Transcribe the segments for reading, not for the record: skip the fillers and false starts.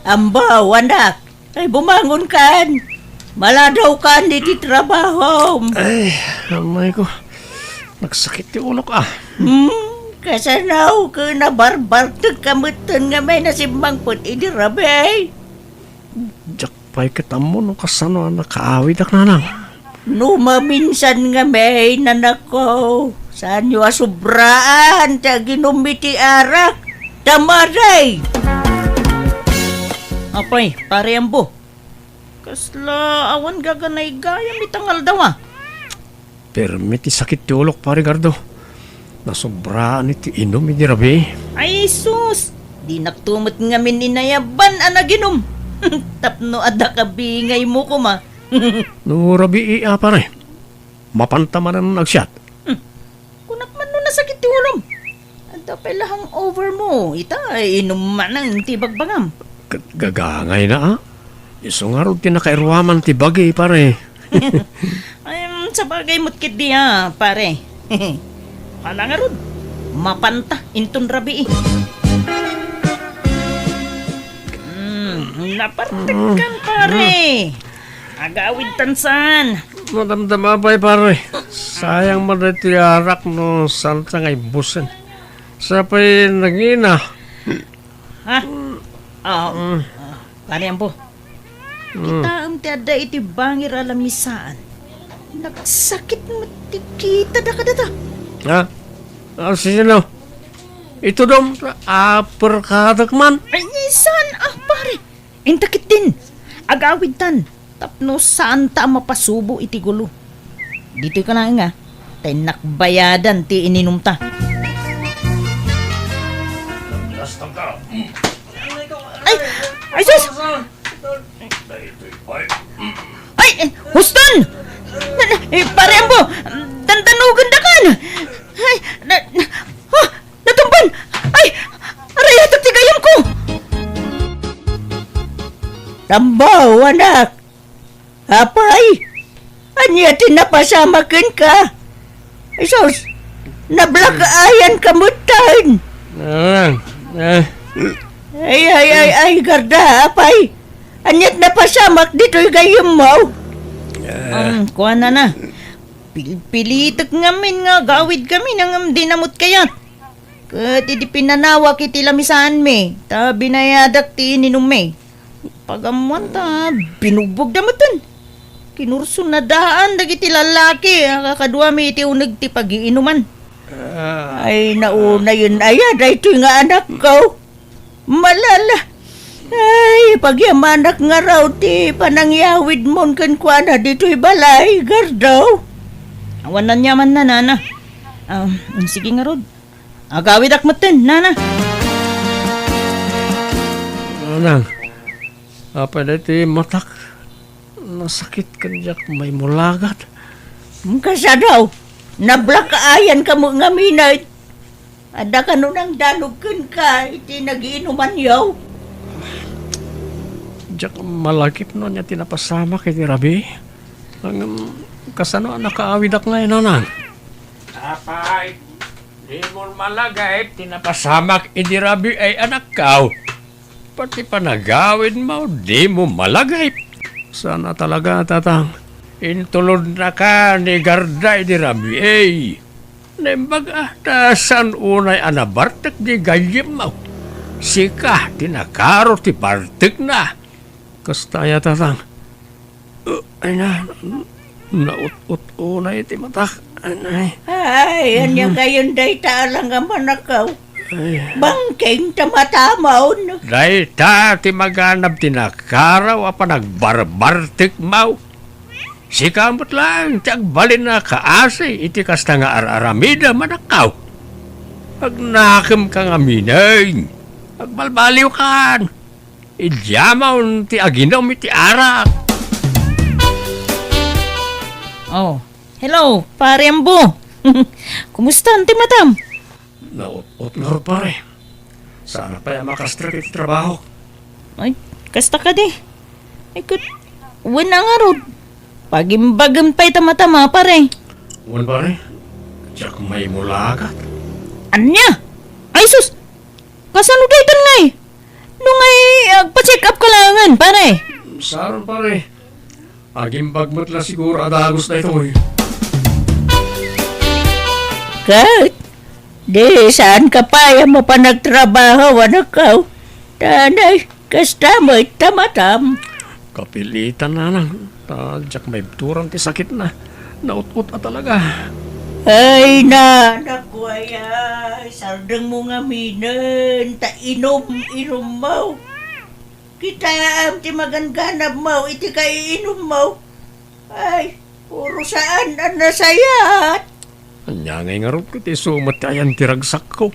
Ambaw, anak. Ay, bumangon kan. Maladaw ka di trabaho. Ay, amay ko. Nagsakit yung ulo ka. Kasanaw ka na barbar kamutan nga may nasimbang put idirabe. Diyak pa'y kitamo nung kasano ang nakaawid ak nanang. Numaminsan nga may nanako. Saan nyo asubraan ta ginumiti arak. Tamaray! Apay, pare ambo. Kasla awan gaganay gaya mitangal daw ah. Permiti sakit yung ulok pare Gardo. Nasobraan iti inom ini rabi. Ay sus! Di naktumot nga mininayaban anaginom. Tapno ada kabingay mo ko ma. No rabi pare. Mapantaman na nagsyat. Kunak man no nasakit yung ulom. Anta pelahang over mo. Ita inom man ang tibagbangam. Gagangay na Iso nga rin tinakairwaman ti bagay pare. Ay, sa bagay mo't kit di pare. Hala nga ron. Mapanta, intun rabi napartikan pare. Agawid tansan. Madamdama ba'y pare. Sayang madatiyarak no santa ngay busen. Sa pa'y nagina. Ha? Pare ambo. Kita ang tiada iti bangir alamisaan. Nagsakit mo kita da kada ta. Ha? Sino? Ito dom, aperkadak man. Ay, saan pare? Intakit din. Agawid tan. Tapno saan ta mapasubo iti gulo. Dito ka na nga. Tay nakbayadan ti ininom ta. Ay, sus! Ay, Huston! Pare mo! Tantanugan da kan! Ay, natumban! Ay, aray, atak tigayam ko! Tambaw, anak! Apay! Anya tinapasamakin ka! Ay, sus! Nablakaayan kamutan! Ay, garda, apay! Anyat napasamak dito'y gayam mo! Kuha na. Pilitak ngamin nga, gawid kami nang dinamot kayat. Kat di pinanawak iti lamisaan me, ta binayadak ti ininom me. Pagamuan ta, binubog damutan. Kinurso na daan dagiti lalaki, kakadwa mi iti unag ti pag-iinuman. Ay, nauna yun ayad, ay ito'y nga anak ko. Malala. Ay, pagyamanak nga raw ti panangyawid mon kan kuana dito'y balay, Gardaw. Awan na nyaman na, nana. Sige nga rod. Agawid akmatin, nana. Anang, apa na ti matak? Nasakit ka niyak may mulagat. Kasa daw, nablakaayan ka mo nga minay. Ada ka nun ang dalugkan ka, iti nagiinuman yaw. Diyak malakip no niya tinapasama kay Rabi. Ang kasano nakaawid ak ngayon nanang. Apay, di mo malagay tinapasamak idi Rabi ay anak kaw. Pati panagawid mo, di mo malagay. Sana talaga tatang. Intulod na ka ni Garda idi Rabi ay. Nembaga, tasan unay anabartek di galyem mo. Sika, tinakaro ti partek na. Kastaya tatang. Ay na, naut-ut unay ti matak. Ay, anya kayon day taalang nga manakaw. Bangking tamatamaon. Day ta ti maganap tinakaraw apa nagbarbartek mo. Sikamot lang, tiyagbalin na kaasi, iti kasta nga araramida manakaw. Agnakam ka nga minay, agbalbaliw kan, idyamaw ti aginaw iti arak. Oh, hello, pare Ambo. Kumusta, Auntie Madam? Naut-ut nga ro pare. Sana pa yung makastrat iti trabaho. Ay, kasta ka di. Ay, wala nga ro. Pagimbagam pa'y tama-tama, pare. Wan pare, tiyak may mulagat. Anya? Ay, sus! Kasano dahitan nga eh? Nung ay, pa-check up ka Saron pare. Aging bagmat la siguro adagos na ito eh. Kat, di saan ka pa mo pa nagtrabaho, anak ka? Tanay, kasta mo tamatam. Kapilitan na nang. Tadyak may turang ti sakit na. Naut-ut na talaga. Ay na, naku ay, sardang mo nga minan, ta inom mo. Kita am ti maganganap mo, iti kay inom mo. Ay, puro saan ang nasayat. Anya ngay nga rin ko ti sumat ayan ti ragsak ko.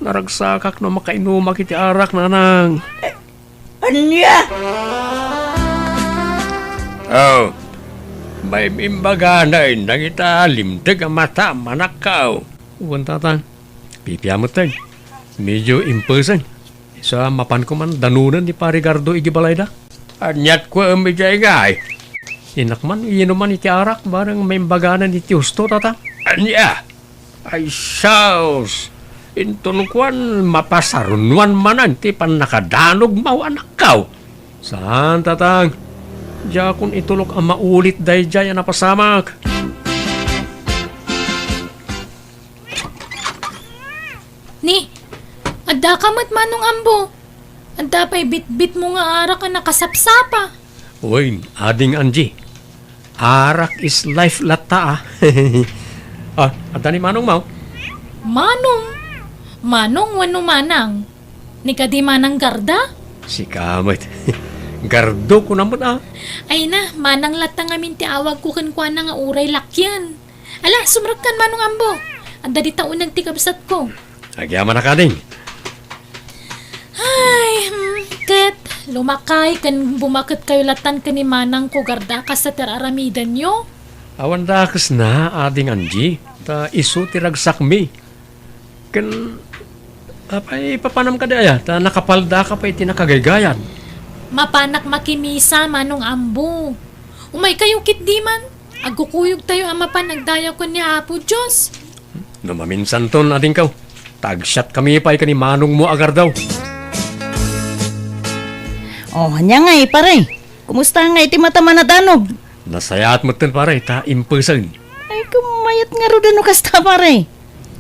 Naragsakak no makainumak iti arak na nang. Anya? Oh, may imbaga na nang italimtag ang mata manakaw. Uwan tatang, pipiyamot tayo. Medyo imperson. Sa mapan ko man danunan ni Parigardo igibalayda. Anyat ko ang medya ingay. Inakman, inuman iti arak, barang may imbaganan iti husto tata. Anya, ay saus. Intunukwan mapasarunwan manan ti pan nakadanog mau anakaw. Saan tatang? Diya kung itulok ang maulit dahi diya yan napasamak. Ni, adda ka mat manong ambo. Adda pa'y bit-bit mo nga arak ka nakasapsapa. Uy, ading Angie. Arak is life lata ah. Adda ni Manong Mau. Manong wano manang. Ni ka di manang garda? Si Kamot. Gardo ko naman ah. Ay na, manang latang amin ti awag ko kankwa na nga uray lakyan. Ala, sumrakan manong ambo. Adda di taon nagtikabsat ko. Agyaman na ka ding. Ay, ket, lumakay kan bumakit kayo latan ka ni manang ko garda ka sa teraramidan nyo. Awan dakas na ading Angie. Ta isu tiragsak mi. Kan apay papanam ka daya. Ta nakapalda ka pa iti nakagaygayan. Mapanak makimisa manong ambo. Umay kayo kit di man. Agkukuyog tayo ang mapanagdaya ko ni Apo Diyos. Namaminsan ton ading kaw. Tagshot kami pa'y ka ni Manong mo agar daw. Oh, anya nga pare. Kumusta nga iti mata manadanog? Nasayat mo ton pare. Ta imperson. Ay, kumayat nga ro dano kasta pare.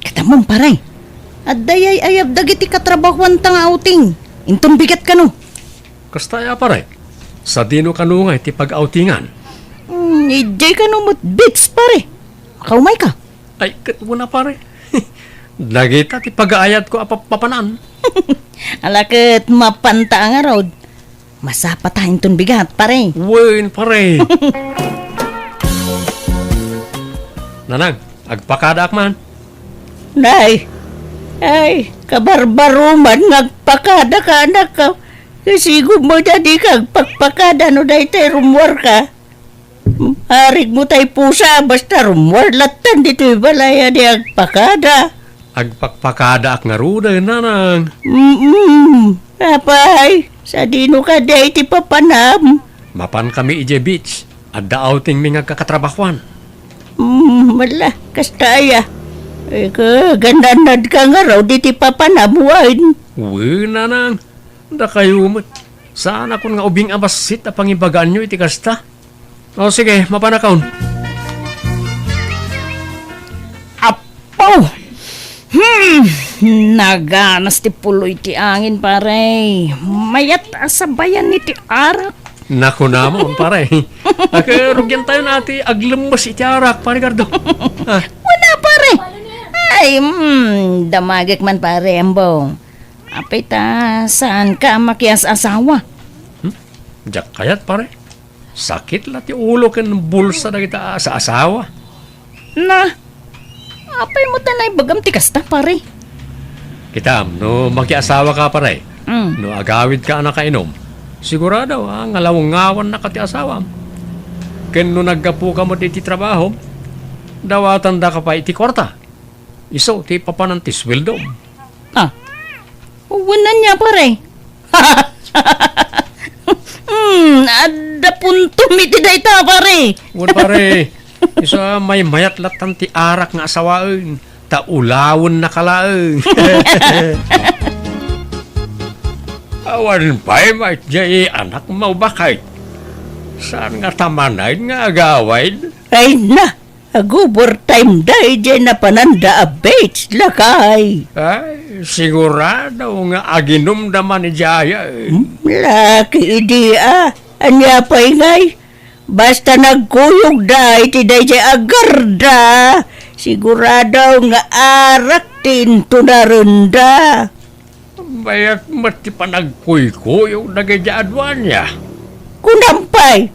Katamang pare. At dayay ayab dagiti katrabahuan tang outing. Intong bigat ka no. Kastaya pare. Sa dino kanungay ti pag-outingan. Ijay ka no mo't bits pare. Kaumay ka. Ay, kat mo na pare. Lagita ti pag-aayat ko apapapanan. Alakit mapanta nga rod. Masapa tayong ton bigat pare. Wen pare. Nanang, agpakadak man. Nay, ay, kabarbaro man ngagpakada ka anak ka. Kasi mo dadi kag pagpakada no dahi tayo rumwar ka. Harig mo tayo pusa basta rumwar latan dito'y balaya di agpakada. Agpakpakada ak nga ruda nanang. Apay, sa dino ka dahi ti papanam. Mapan kami ije beach. Adda outing mi nga kakatrabahuan. Wala, kastaya. Eh, gandanad ka nga raw di ti papanamuan. Wen nanang. Da kayo mo't. Saan ako nga ubing abasit a pangibagaan nyo iti kasta? O sige, mapanakaon. Apo! Naganas ti puloy ti angin pare. Mayat asabayan ni ti arak. Naku namon pare. Akarugyan tayo nati aglembas iti arak pare Gardo. Wala pare. Ay, damagik man pare ambo. Apay ta, saan ka makias asawa? Diyak kayat pare. Sakit la ti ulo ken bulsa na kita sa asawa. Na, apay mo tanay bagam ti kasta pare. Kitam, no makiasawa ka pare. No agawid ka na kainom. Sigurado nga lawangawan na ka ti asawa. Ken no naggapu ka mo ti trabaho, dawatan da ka pa iti kwarta. Iso ti papanan ti sweldo. Uwanan niya pare. Ada punto miti day ta pare. Wan pare. Isa may mayat latan ti arak nga asawaen. Ta ulawon na kalaen. Awan pa'y may jay anak mo bakit? Saan nga tamanay nga agawid? Ay na, agubor time day dyan na pananda abates lakay. Ay, sigurado nga aginom naman ni Jaya. Laki idea, anya pa'y ngay. Basta nagkuyog da, iti day dyan agarda. Sigurado nga arak tinto na runda. Bayak mati pa nagkuy-kuy yung nagayadwan niya. Kunampay,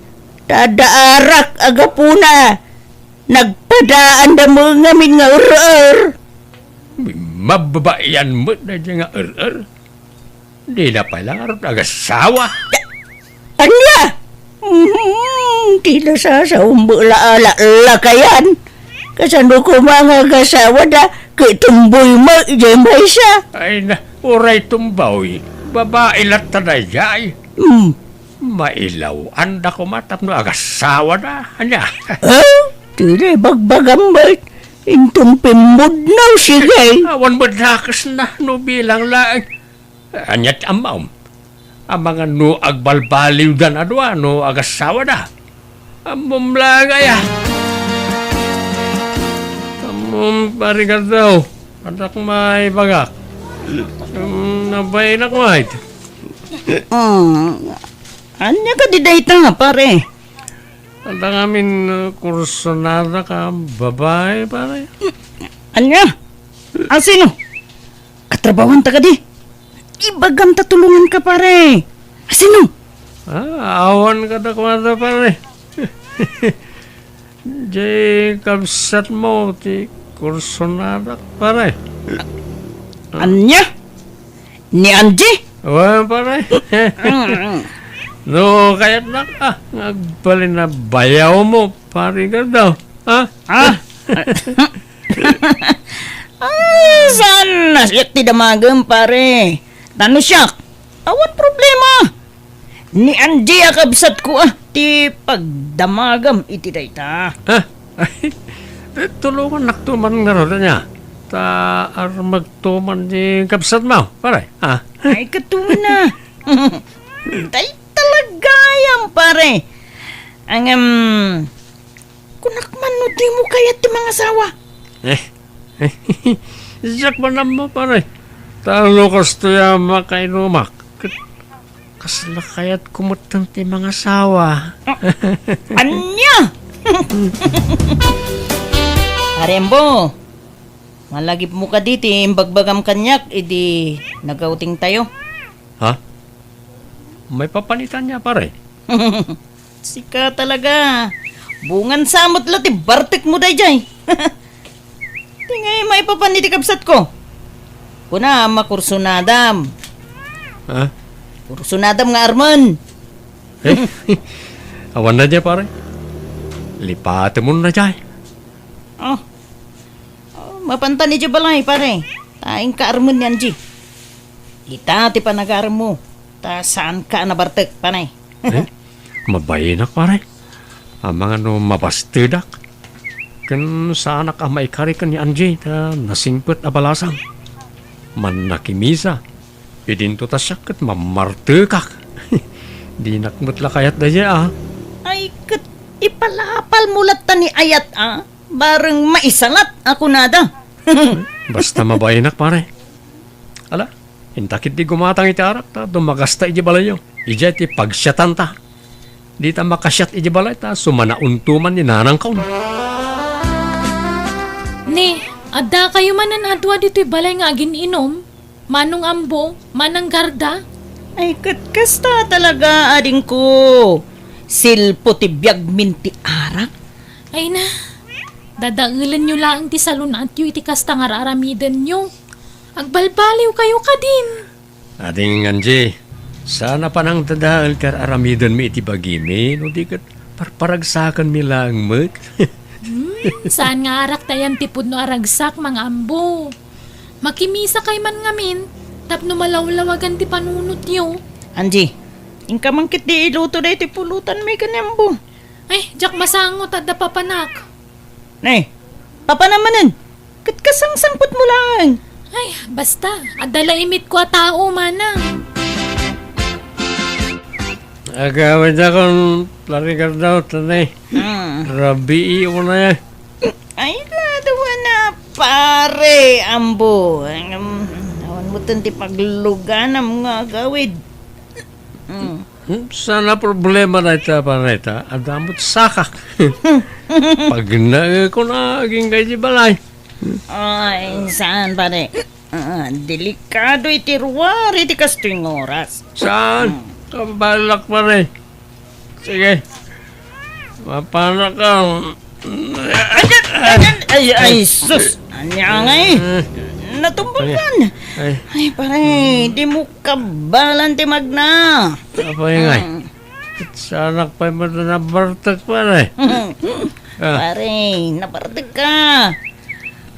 tadaarak agapuna. Nagpadaan da mga min nga ur-ur. Mababayan mo na dyan nga er-er. Di na pala nga nag-asawa. Anya? Tila sa umbula-ala lakayan. Kasano ko mga gasawa da, kitumboy mo, dyan ba siya? Ay na, uray tumbaw. Babae lat na jay. Mailaw, anda ko matap no agasawa na. Anya? Tila bagbagambay. Intong pimudnaw sige. Awan mo dakas na no bilang lang. Anyat amaw. Ang mga no agbalbaliw dan adwa no agasawa na. Amom lang ay. Amom parigat daw. Anak may bagak. Nabay na kumahit. Anya ka di dayta nga pare? Ang amin kursunada ka babae pare. Anya? Sino? Katrabawan ta ka di? Ibagam ta tulungan ka pare. Sino? Awan ka na kumada pare. Jay kabsat mo ti kursunada pare. Anya? Ni Angie? Awan pare. No, kaya't na ka. Nagbalin na bayaw mo, pare ka daw. Ha? Saan na siya ti damagam pare? Tano siya? Awan problema. Ni Angie akabsat ko ti pagdamagam iti dayta. Ha? Ay, tulungan naktuman nga rin niya. Ta magtuman di kapsat mo, pare. Ha? Ay katuman na. Day talagayam pare. Ang kunakman no di mo kaya ti mga asawa. Siyak ba naman pare? Talo kasto yama kay numak. Kasla kaya't kumutang ti mga sawa. Anya? Arembo, malagip mo ka diti, imbagbagam kanyak, idi nagauting tayo. Ha? May papanitan niya pare. Sika talaga. Bungan samot lati, bartek mo day jay. Tingay may papaniti kapsat ko. Kuna, makursunadam. Ha? Kursunadam nga arman. Awan na dyan pare. Lipate mo na dyan. Mapanta ni balay pare. Taing ka arman yan, G. Ita ti panagaram mo. Ta saan ka na bartek, panay. Mabayinak pare. Ang mga no mabastidak. Kan saan ka may karikan ni Angie ta nasingpet abalasang. Man nakimisa. Idinto ta siyak at mamartekak. Di nakmutla kayat na dyan Ay, ipalapal mulat ta ni Ayat, Bareng maisalat ako nada. Basta mabayinak pare. Ala, hintakit di gumatang itarak ta, dumagasta iji balay yo. Ija ti pagsyatan ta. Di ta makasyat iji balay ta, sumanauntuman ni nanang kaun. Ni, adda kayo manan adwa dito'y balay nga agin-inom? Manong ambo, manang garda? Ay, kasta talaga, ading ko. Silpo ti biyag minti arak. Ay na, dadailan nyo lang ti salon at yu iti kasta nga raramidan nyo. Agbalbaliw kayo ka din. Ading Angie, sana pa nang dadaan kar aramidan mi iti bagimi, no di kat parparagsakan mi lang mat. Saan nga arak tayan tipod no aragsak mga ambo? Makimisa kay man ngamin, tapno malawlawagan ti panunot nyo. Angie, ingka mangkit di iluto na iti pulutan may kanyambo. Ay, jak masangot at papanak. Nay, papa namanan. Kasangsangpot mo lang. Ay, basta, adala imit ko a tao manang. Agawin akong larigar daw, tanay. Rabi na yan. Ay, nadawa na, pare, ambo. Awan mo tanti paglugan ang mga gawid. Sana problema na ito pa na ito. Adamot sakak. Pag na ko na aging kay di balay. Ay, saan, pare? Delikado iti ruwar, iti kastuing oras. Saan? Kabalak pa rin. Sige. Mapana ka. Ay, sus! Anya nga eh. Natumbakan. Ay, pare, di mo kabalan ti magna. Apa yung ngay? Sana pa mo na nabartag pa rin. Pare, napartag ka.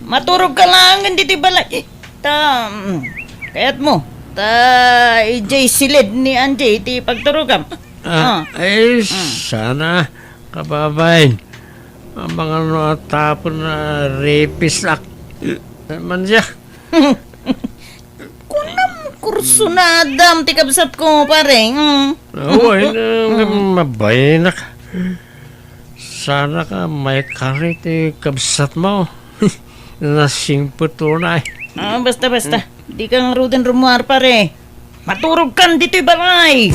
Maturog ka lang, hindi ti balay. Kaya't mo. Ijay silid ni Anjay, ti pagturugam. Ay, sana kababayin. Ang mga natapon na rapist ak. Man siya. Kunam kurso na adam, ti kabsat ko, pare. Oo, mabayin ka. Sana ka may karit kabsat mo. Nasing tunay. Basta. Di kang ruden rumuar, pare. Maturog kan dito'y balay.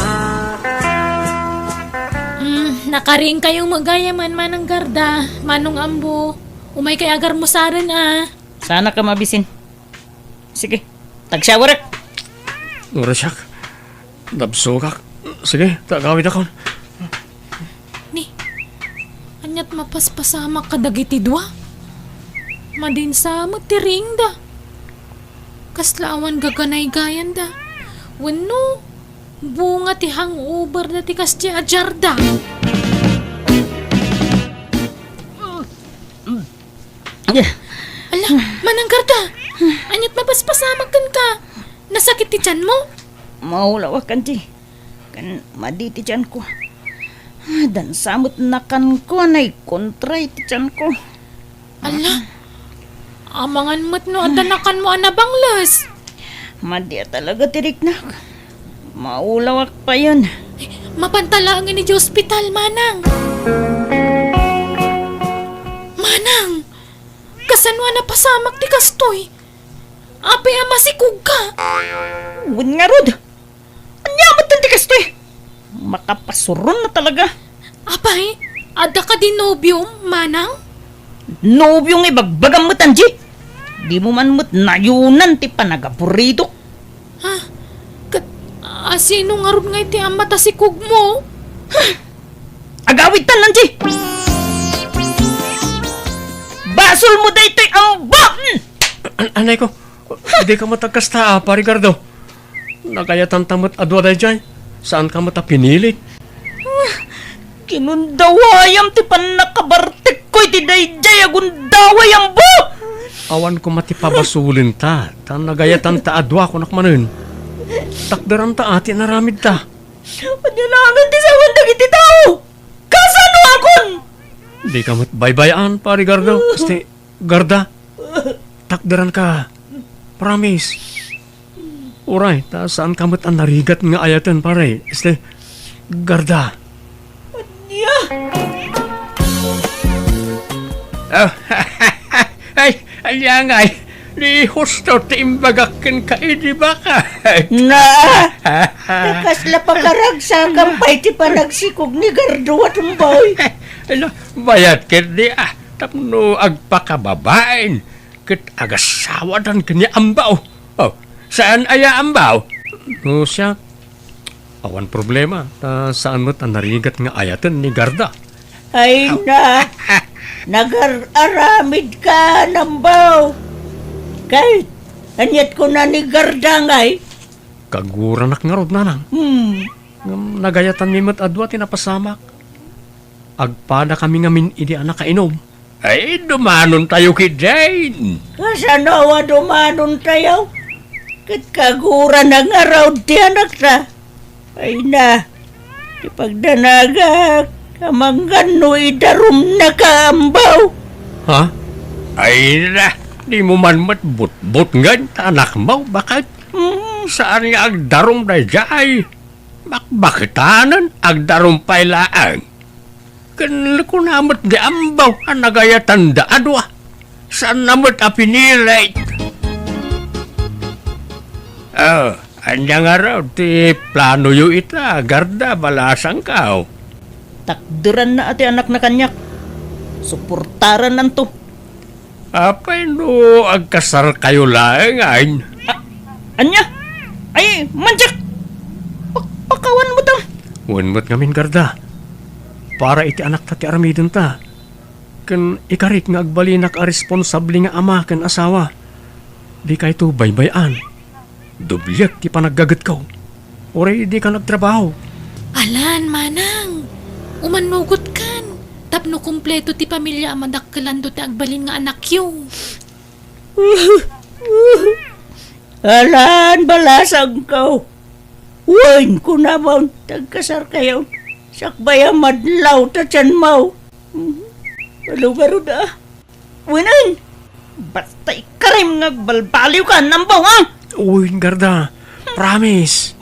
Nakaring kayong magayaman manang garda, manong ambo. Umay kay agar mo sa rin Sana ka mabisin. Sige, tagsyawarak. Nurasyak. Nabsukak. Sige, tagawid ako. Ni, anyat mapaspasama ka dagiti dua. Madin sa matiring da. Kaslawan gaganay gayan da. Wano, bunga ti hangover da ti kasdi ajarda. Ala, manang garda. Anyat mapaspasamakan ka. Nasakit ti tiyan mo? Maulawak kan ti. Kan maditi tiyan ko. Dan samot na kan ko na kontray ti tiyan ko. Ala, amangan mo't no adanakan mo anabanglas. Madya talaga tirik na. Maulawak pa yun. Mapantalangan ni di ospital, Manang. Manang, kasanwa na pasamak ti kastoy. Ape ama si Kugka. Wun nga rod. Anyamot ang tikas to eh. Makapasuron na talaga. Apay, ada ka di nobyong, Manang? Nobyong ibagbagam mo tanji. Di mo man mo't nayunan ti panagapurido. Ha? Sino nga ron nga iti ama ta si Kugmo? Agawid tan nanji. Basol mo da ito'y ambak! Anay ko, hindi ka matagkasta, parigardo. Nagayatan tamot adwa day dyan. Saan ka mata pinili? Kinundawayam ti panakabartik ko iti dayjay agundawayam bo! Awan ko matipabasulin ta. Tan nagayatan ta adwa ko nakmanun. Takdaran ta ati naramid ta. Panyalagan ti sawan dagiti tao! Kasano akon? Di ka matbaybayan, parigardo. Asti, garda. Takdaran ka. Promise. Uray, ta saan ka mat ang narigat nga ayatan, pare? Asti, garda. Yeah. Oh, ay, ayangay. Di husto tiimbagakin ka, di ba ka? Na! Nakasla pa karagsakan pa iti panagsikog ni Gardo at umboy. Ano, bayat ka di tapno agpakababain. Kit agasawa dan kanya ambaw. Oh, saan aya ambaw? No siya. Awan problema. Saan mo't ang narigat nga ayatan ni Garda? Ay na! Nag-aramid ka, nambaw! Kahit, anyat ko na ni Garda ngay. Kaguranak nga rod nanang. Nagayatan mi mo't adwa tinapasamak. Agpada kami nga min idi anak kainom. Ay, dumanon tayo kay Jane. Kasanawa dumanon tayo. Kat kagura na nga raw di anak ta. Ay na, ipagdanaga, kamanggan no idarum na kaambaw. Ha? Ay na, di mo man matbut-but nga anak mo. Bakit? Saan nga agdarom na jay? Bakitanan agdarumpay laang. Kunamot di ambaw ang nagaya tanda adwa. Saan namot apinilit? Anya nga raw ti plano yu ita, garda balasang kao. Takduran na ati anak na kanyak. Suportaran nanto. Apay no, agkasar kayo laang. Anya? Ay, manjak! Pakawan mo tam. Wanmot ngamin garda. Para iti anak ta ti aramidon ta. Kan ikarik nga agbalinak a responsable nga ama kan asawa. Di kay to baybayan. Dublyak ti panaggagat ko. Oray di ka nagtrabaho. Alan, manang. Umanugot kan. Tapno kumpleto ti pamilya amadakkalan do ti agbalin nga anak yu. Alan, balasang ka. Uwain ko naman. Tagkasar kayo. Sakbaya madlaw ta tiyan mo. Malugaro da. Winan! Basta ikarim nga balbaliw ka, nambaw ha! Uy, garda. Promise.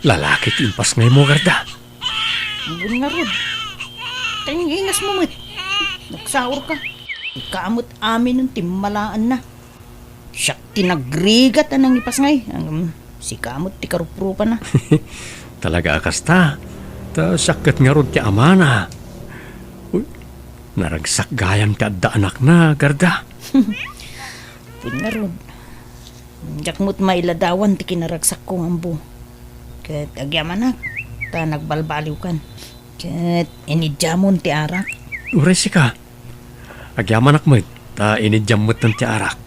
Lalaki timpas ngay mo, garda. Ambun nga rod. Kayong ingas mo mit. Nagsaur ka. Ikamot amin ng timmalaan na. Siya tinagrigat anang ipas ngay. Si kamot ti karuprupa na. Talaga akasta. Ta sakit nga rod ti amana. Uy, naragsak gayam ti adda anak na, garda. Pwede nga rod. Jakmot mailadawan ti kinaragsak kong ambo. Kat agyaman na. Ta nagbalbaliw kan. Kat inidyamon ti arak. Uresi ka. Agyaman akmet. Ta inidyamot ng ti arak.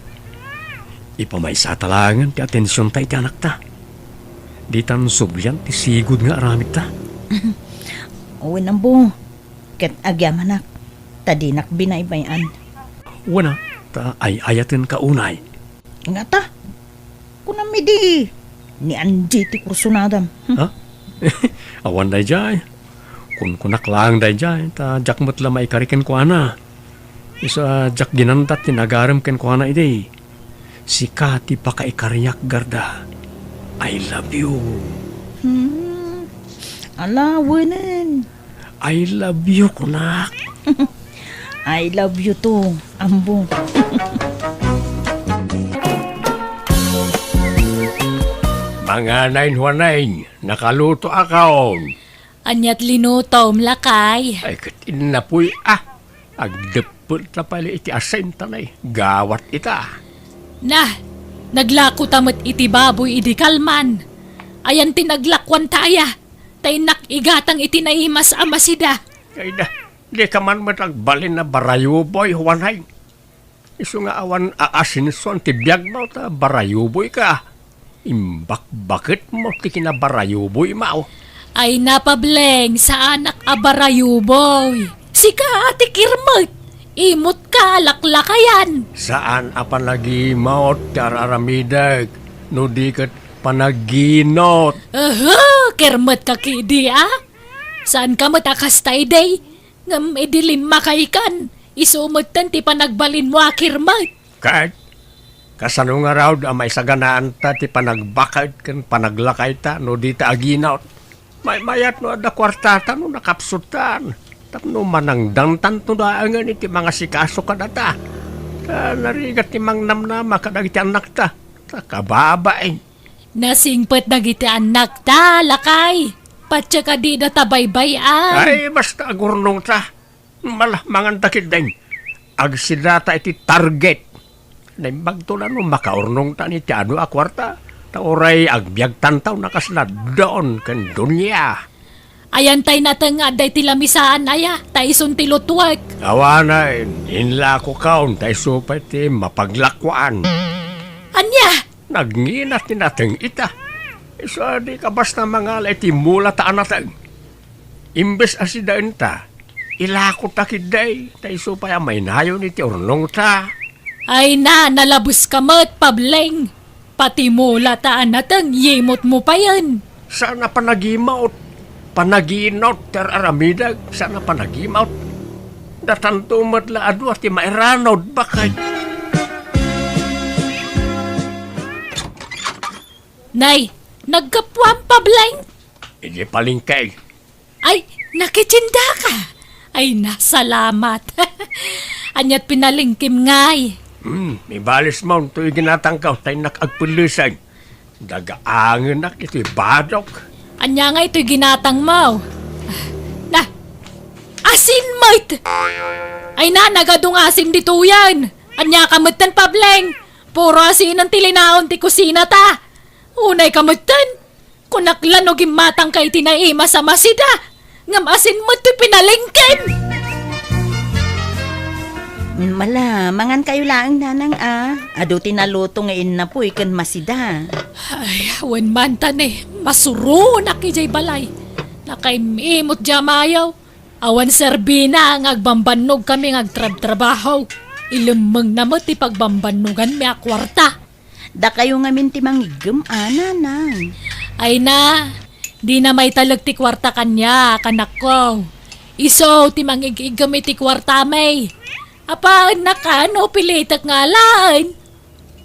Ipamaysa talangan ti atensyon ta iti anak ta. Di tan subyan ti sigud nga aramid ta. Uwin ambo. Kat agyaman na. Tadinak binaybayan. Wana, ta ay ayatin ka unay. Nga ta. Kunami di. Ni Anji ti kursunadam. Ha? Awan day jay. Kun kunak lang day jay. Ta jakmot la maikariken ko ana. Isa jak ginantat tinagaram ken ko ana ide. Si Kati pakaikariyak garda. I love you. Alawanan. I love you, kunak. I love you too, ambo. Mga 919, nakaluto akon. Anyat linutom lakay. Ay, katin na po'y agdepot na pala iti asen tanay. Gawat ita. Nah, naglako tamat iti baboy iti kalman. Ayan tinaglakwan taya. Tay nakigatang iti naimas amasida. Kaya di ka man matagbalin na barayuboy, huwanay. Iso nga awan aasinson ti biyag mo ta barayuboy ka. Imbak bakit mo ti kinabarayuboy mao? Ay napableng sa anak abarayuboy. Sika ati kirmot. Imot ka laklakayan. Saan apan lagi maot kararamidag? No di kat panaginot. Kirmot ka kidi Saan ka matakastay day? Ngam idilim makaikan. Isumutan ti panagbalin mo kirmot. Kahit kasano nga raw may saganaan ta ti panagbakad kan panaglakay ta no di ta aginot. Mayat no ada kwartata no nakapsutan. Tapno manangdang tanto daangan iti mga sikaso ka data. Narigat ti mang namnama kadag iti anak ta. Kababay. Nasingpet dagiti anak ta, lakay. Patya ka di na tabaybayan. Ay, basta agurnong ta. Malah mangan takid din. Agsidata iti target. Naimbag to na no, makaurnong ta ni Tiano akwarta. Taoray agbyag tantaw nakaslad doon kan dunya. Ayan tay natang aday tilamisaan aya, tay isun tilutwag. Awana, inla ko kaon, tay supay ti mapaglakwaan. Anya? Nagnginat ni natang ita. Isa di ka basta mga ti mula taan natang. Imbes asidaan ta, ilako takid day, tay supay may nayo ni ti urnong ta. Ay na, nalabos ka mo't pableng. Pati mula taan natang, yimot mo pa yan. Sana pa nagimaot. panaginot ter aramidag sana panagimot. Datanto matla adwa ti mairanod bakay. Nay, nagkapwang pablaing. Hindi palingkay. Ay, nakitsinda ka. Ay, nasalamat. Anyat pinalingkim ngay. May balis mo ito'y ginatangkaw tayo nakagpulisan. Dagaangin na ito'y badok. Anya nga ito'y ginatang mo. Na, asin mate. Ay na, nagadong asin dito yan. Anya kamutan pableng. Puro asin ang tilinaon ti kusina ta. Unay kamutan. Kunaklan o gimatang kay tinaima sa masida. Ngam asin mo ito'y pinalingkim. Mangan kayo lang nanang Ado tinaluto ngayon na po ikan masida. Ay, awan man tan masuro na kijay balay. Nakaimimot jamayaw. Awan serbina ang agbambanog kami agtrab-trabaho. Ilamang naman ti pagbambanugan may akwarta. Da kayo nga minti mangigam, nanang. Ay na, di na may talag ti kwarta kanya, kanak ko. Iso, ti mangigigam ti kwarta may. Apa, nakano, pilitak nga lang.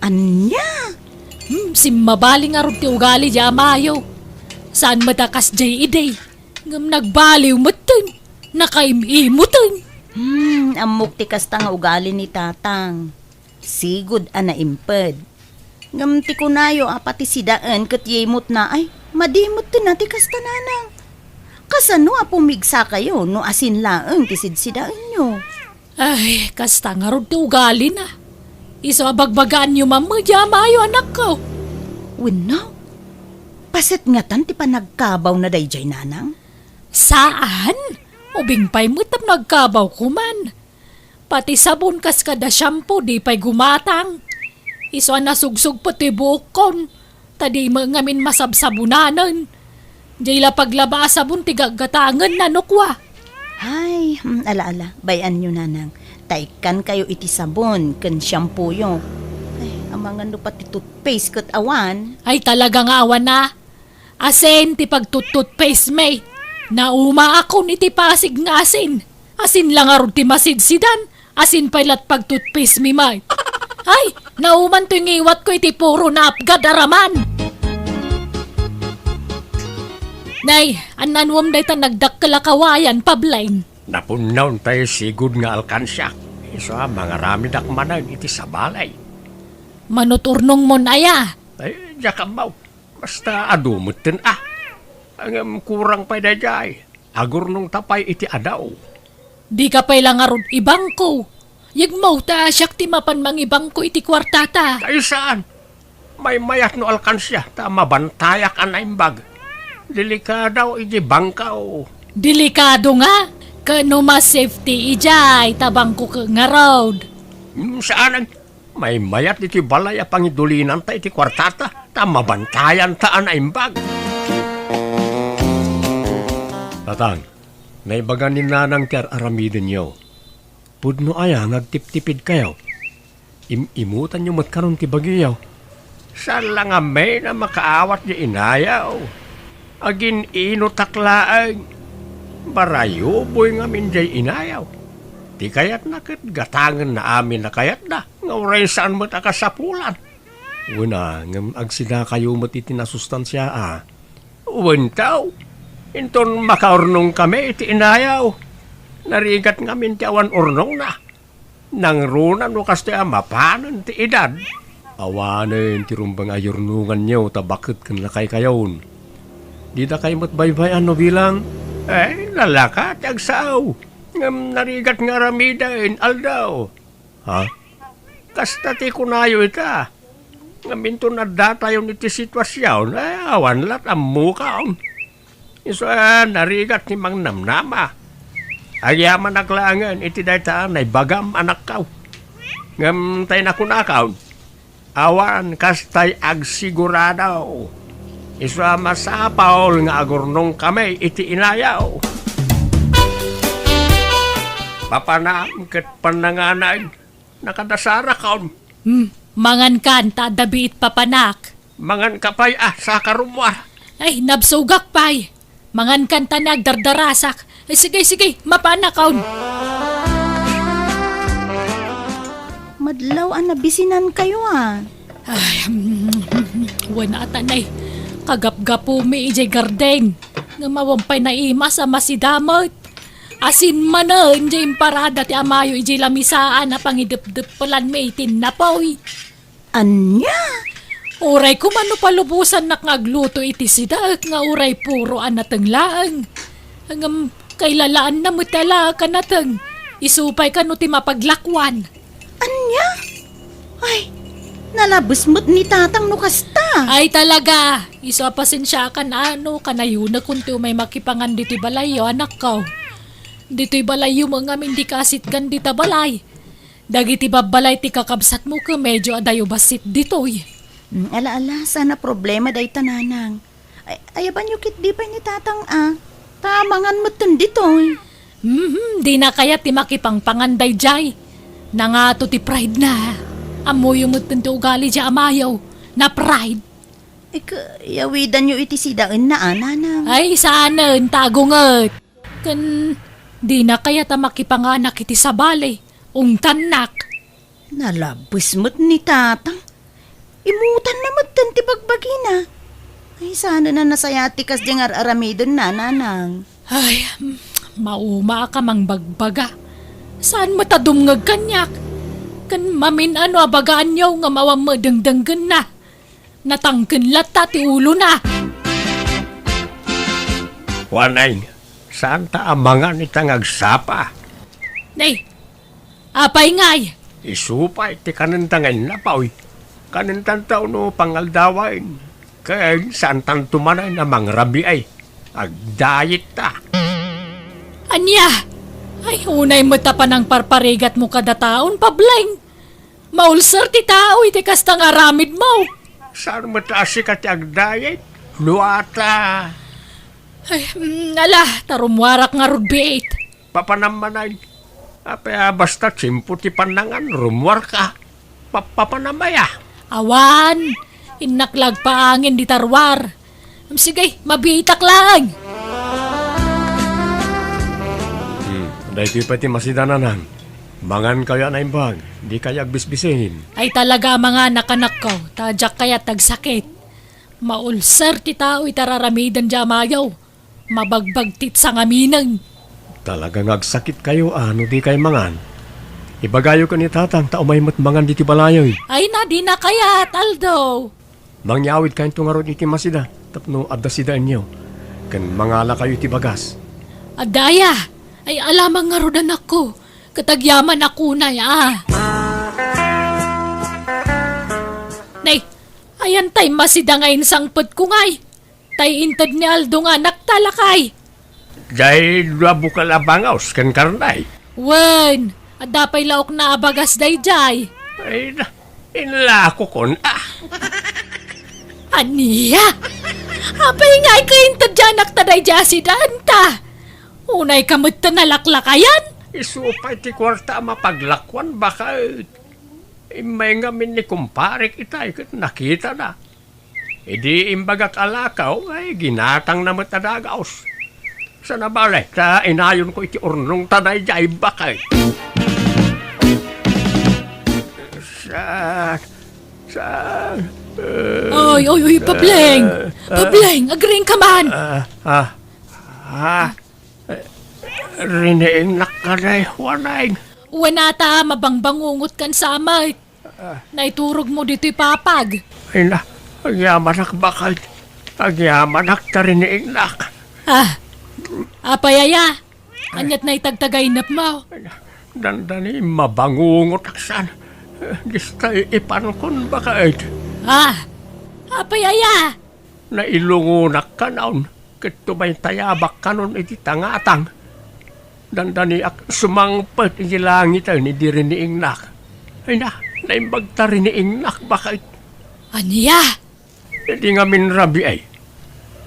Anya? Simmabaling arog ti ugali di amayo. Saan matakas jay iday? Ngam nagbaliw matan. Nakaimimutan. Amok ti kasta nga ugali ni tatang. Sigud ana imped. Ngam ti kunayo apati sidaan ket yemot na ay madimot ti na ti kasta nanang. Kasano apumigsa kayo no asin laeng ti sidsidaan nyo? Ay, kasta nga rod ti ugali na. Iso abagbagaan nyo mamadya mayo anak ko. Wino? Paset nga tan ti panagkabaw na dayjay nanang? Saan? Ubing pa'y mutam nagkabaw kuman. Pati sabon kas kada shampoo di pa'y gumatang. Iso nasugsug pati bukon. Tadi mangamin masabsabunanan. Diyla paglaba sabon ti gagatangan na nukwa. Ay, ala-ala, bayan nyo nanang. Taikan kayo iti sabon, ken shampoo yo. Ay, amangan no pati toothpaste ket awan. Ay talaga nga awan na. Asin ti pagtututpaste may. Nauma ako ni ti pasig nga asin. Asin lang arod ti masidsidan. Asin pailat pagtutpaste mi may. Ay, nauman to yung iwat ko iti puro na apgad araman. Nay, ananwam day ta nagdakkalakawayan pablain. Napunaw tayo sigud nga alkansya. Iso mga ramidak manag iti sa balay. Manuturnong mo na ya. Ay, jakabaw. Basta adumutin Ang kurang pa na jay. Agur nung tapay iti adaw. Di ka pa'y lang arod ibang ko. Yagmaw ta siyak ti mapan mang ibang ko iti kwartata. Ay saan? May mayat no alkansya. Ta mabantayak anaimbag. Delikadaw iti bangkaw. Delikado nga. Kano mas safety ijay tabang ko nga road. Saan? May mayat iti balay pangidulinan ta iti kwartata. Ta mabantayan ta anaimbag. Tatang, naibagan ni nanang tiar aramidin nyo. Pudno aya nagtip-tipid kayo. Imutan nyo matkaroon ti bagiyaw. Saan lang may na makaawat niya inayaw. Agin inutaklaan. Barayo boy nga minjay inayaw. Di kayat na kat gatangan na amin na kayat na. Nga uray saan mo takasapulan. Una, ngam agsida kayo mati tinasustansya Uwantaw. Inton makaurnong kami iti inayaw. Narigat nga mintiawan urnong na. Nang runan o kaste mapanan ti edad. Awanin ti rumbang ayurnungan nyo tabakit kan lakay kayon. Di da kayo matbaybayan no bilang, lalaka tagsaw. Ngam narigat nga ramidain aldaw. Ha? Kasta ti kunayo ita. Ngam into na datayon iti sitwasyon, awan lat ang mukaon. Iso narigat ni mang namnama. Agyaman naklangan iti daytaan ay bagam anak kaw. Ngam tayo nakunakaw. Awan kastay agsiguradaw. Iso masapaol nga agurnong kami iti inayaw. Papanam ket pananganay nakadasara kaon. Mangan kan ta dabiit papanak. Mangan kapay sa karumwar. Ay, nabsugak pay. Mangan kanta nagdardarasak. Sige, mapana kaon. Madlaw ang nabisinan kayo Ay, wala tanay. Kagap-gapo mi ijay garden. Nga mawampay na ima sa masidamot. Asin manan jay parada ti amayo ijay lamisaan na pangidep-depelan mi itin na poy. Anya? Uray ko mano palubusan na ngagluto iti sidak nga uray puro anateng laang. Hangam kailalaan na mutala ka nateng. Isupay ka no ti mapaglakwan. Anya? Ay, nalabos mo't ni tatang no kasta. Ay talaga, iso pasensya kan kanayo na kunti may makipangan dito'y balayo anak ko. Dito'y balayo mo nga hindi kasit gan dita balay. Dagiti babalay ti kakabsat mo ka medyo adayo basit dito'y. Ala, sana problema day tananang. Ayaban yung kit di pa ni tatang tamangan mo't dito. Di na kaya ti makipangpanganday jay. Nangato ti pride na. Amoy yung mutin ti ugali jay amayaw. Na pride. Yawidan nyo iti sidaan na nanang. Ay sana tagungot. Kan di na kaya ta makipanganak iti sabali. Ungtanak. Nalabos mo't ni tatang. Imutan na mo't ti pagbagina. Ay sana na nasayati kas diyang aramidon na nanang. Ay, mauma ka mang bagbaga. Saan matadumngag kanyak? Kan mamin abagaan yaw nga mawam madengdenggan na. Natangken lata ti ulo na. Wanay, saan ta amangan itang agsapa? Nay, apay ngay. Isupay ti kanantangan na paoy. Kanantan tao no pangaldawain. Kaya saan tan tumanay na mangrabi ay. Agdayit ta. Anya? Ay, unay mo ta pa ng parparigat mo kada taon, pableng. Maulsar ti tao, iti kastang aramid mo. Saan mataasi ka ti agdayit? Luata. Ay, tarumwarak nga rugbi 8. Papanamanay. Apaya basta simpo ti panangan, rumwar ka. Papanamaya. Awan, inaklag pa angin di tarwar. Sige, mabitak lang. Dahil pati masidananan. Mangan kaya na imbag, di kaya bisbisin. Ay talaga mga nakanak ko, tadyak kaya tagsakit. Maulser ti tao itararamidan di amayaw. Mabagbag tit sa ngaminang. Talagang agsakit kayo, ano di kay mangan. Ibagayo ka ni tatang, tao may matmangan di ti balayoy. Ay na, di na kaya, Aldo. Mangyawid kayo tungarod iti masida, tapno adda sida inyo. Kan mangala kayo ti bagas. Adaya, ay alamang nga rodan ako. Katagyaman ako na Nay, ayan tay masida ngayon sangpot ko ngay. Tay intad ni Aldo nga naktalakay. Dahil labo ka labangaws kan karnay. Wen, adapay laok na abagas dayjay. Ay, inlako kon. Aniya? Apay nga'y kaintad dyan naktaday dyan si Danta. Unay kamot ta nalaklakayan. Isupay ti kwarta mapaglakwan baka may ngamin ni kumparik itay kat nakita na. Idi imbagak alakaw ay ginatang na matadagaos. Sa nabalay, ta inayon ko iti urnong tanay jay bakay. Oy, Pableng! Pableng, agring ka man! Rineing nakanay, wanay. Wanata, mabangbangungot kan sa amay. Naiturog mo dito'y papag. Ay na, agyamanak bakal. Agyamanak ta rineing nak. Apayaya, anyat na itagtagainap mo. Dandani, mabangungot aksan. Gista ipankon bakit. Apayaya. Nailungunak ka naon. Kito may tayabak ka nun iti tangatang. Dandani ak sumangpet iti langit ay ni diriniing nak. Ay na, naimbag ta riniing nak bakit. Aniya? Hindi nga minrabi ay.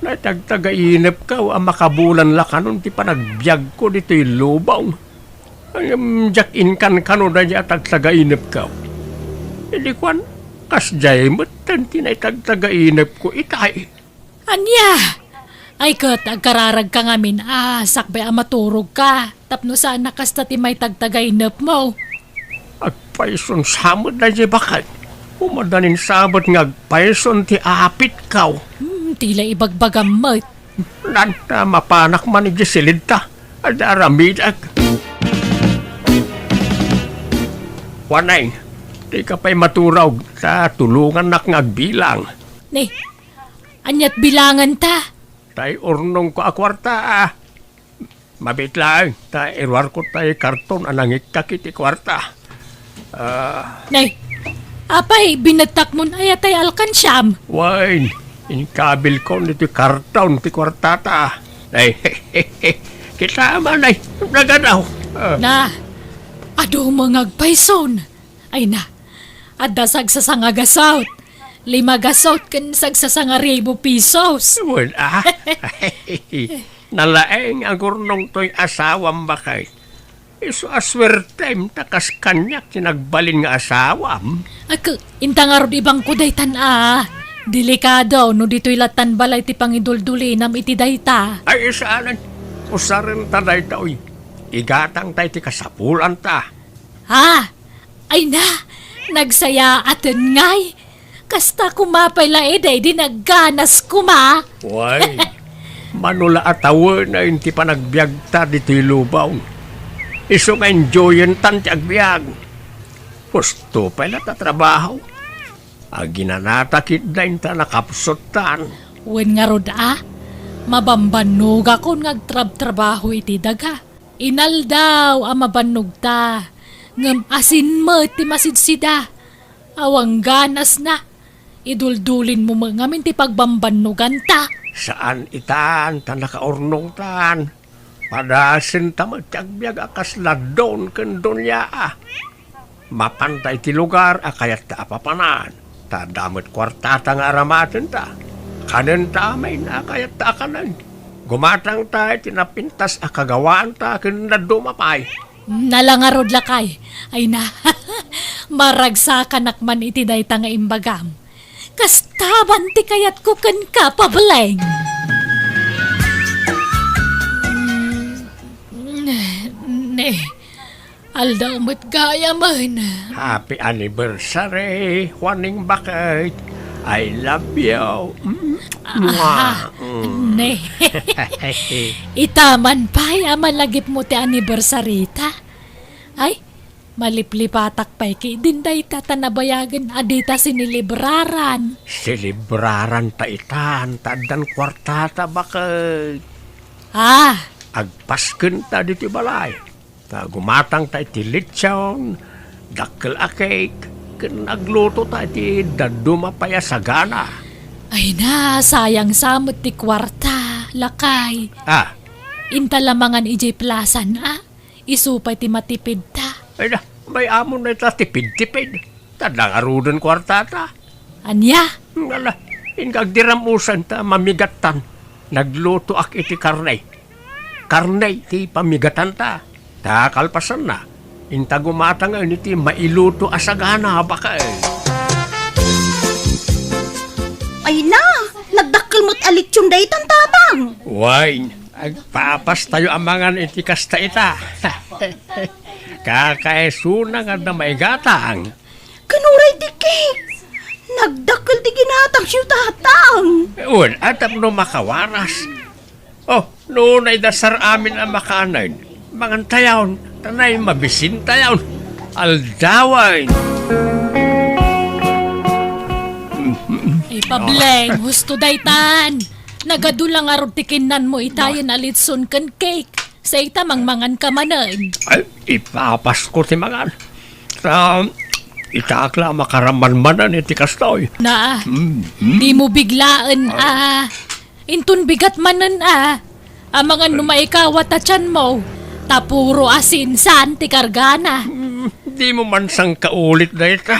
Natagtagainip ka ang makabulan la kanon ti panagbiag ko dito'y lubaw. Ang jakin kan kanon na niya tagtagainip ka. Hindi kwan, kasjay mo tanti na tagtagainip ko itay. Anya? Ay kat, agkararag ka ngamin, sakbay maturog ka. Tapno saan nakasta ti may tagtagay nap mo. Agpayson samod na di bakit. Umadanin sabot nga agpayson ti apit kaw. Tila ibagbagam mo't. Nanta mapanak man ni Gisilid ta. Adaramitag. Wanay, di ka pa'y maturaw sa tulungan nak ngagbilang. Ne, anyat bilangan ta. Tay urnong ko akwarta. Mabit lang, tay irwar ko tay karton anangik kakiti kwarta. Nay, apay, binatak mo na ayatay alkansyam. Wine, inkabil ko nito karton ti kwartata. Ay, kita man ay, nagadaw. Na, ado mga agpayson. Ay na, adda sagsasanga gasaut. 5 gasaut kan sagsasanga 1,000 pesos. Wala. Nalaeng ang gurnong to'y asawam bakay. Iso aswertem takas kanyak sinagbalin nga asawam. Ak, intangarod ibang kudaytan Delikado, no dito'y latan balay ti pangiduldulinam iti dayta. Ay isaanan, usarin taday taoy. Igatang tay ti kasapulan ta. Ay na, nagsaya atin ngay. Kasta kumapay laeday, di nagganas kuma. Way, manula atawa na inti pa nagbiag ta dito'y lubaw. Iso nga enjoyin tan ti agbiag. Gusto pa ila ta trabaho. Aginanatakit na inta nakapsot tan. Wen nga rod mabambanog ako ngagtrab-trabaho iti daga. Inal daw mabanog ta. Ngam asin mo ti masidsida. Awang ganas na. Iduldulin mo mga minti pagbambanugan ta. Saan itan ta nakaurnong tan? Padasin ta magtiagbiag akas ladon kendon ya. Mapantay ti lugar akayat ta apapanan. Ta damot kwartata nga aramatin ta. Kanen ta may nakayat ta kanan. Gumatang ta tinapintas akagawaan ta kenda dumapay. Nalangarod lakay. Ay na, maragsakan akman iti dayta nga imbagam. Kastaban ti kayat ko kan kapableng. Ne, aldaw mo't gaya man. Happy anniversary, Juaning Bakit. I love you. Mwah. Ne, itaman pa malagip mo ti anniversary ta. Ay, maliplipatak pa'y kay dinday tatanabayagan adita sinilibraran. Silibraran ta itan, tadan kwartata bakit. Agpasken ta diti balay. Ta gumatang ta iti lechon, dakkel a cake, ken nagluto ta iti daduma paya sagana. Ay na, sayang samot ti kwarta, lakay. Intalamangan ijay plasan isupay ti matipid ta. Ay na, may amon na ita tipid-tipid. Tadang arudan kwartata. Anya? Ngala, ingagdiramusan ta mamigatan. Nagluto ak iti karnay. Karnay ti pamigatan ta. Ta kalpasan na. Inta gumatang iti mailuto asagana baka Ay na, nagdakkel mo't alitsyon day tan tabang. Wine, agpapas tayo amangan iti kasta ita. Kakaesuna nga na maigatang. Kanuray di cake. Nagdakkel di ginatang siyo tatang. Atap no makawaras. Noon ay dasar amin ang makanan. Mangantayaw, tanay mabisintayaw. Aldawan. Pableng, husto daytan. Nagadulang arod tikinan mo itayan alitson kan cake. Sa ita mangmangan ka manan. Ay, ipapas ko ti mangan. Itakla makaraman-manan iti kastoy. Na, di mo biglaan Intun bigat manan Amangan numaikawat atyan mo. Tapuro asin saan ti kargana. Di mo man sang kaulit na ita.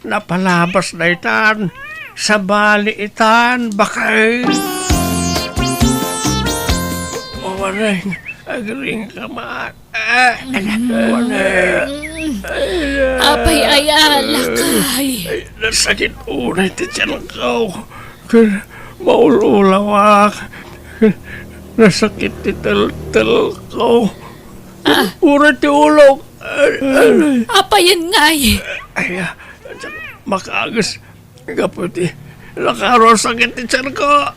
Napalabas na itan. Sa bali itan, bakay. Waneng, agring ka man. Waneng. Apay lakay. Nasakit unay ti tiyan ko. Maululawak. Nasakit ti tel ko. Urat ti ulog. Apa yan ngay? Ay, makagas. Kaputi. Nakaro sakit ti tiyan ko.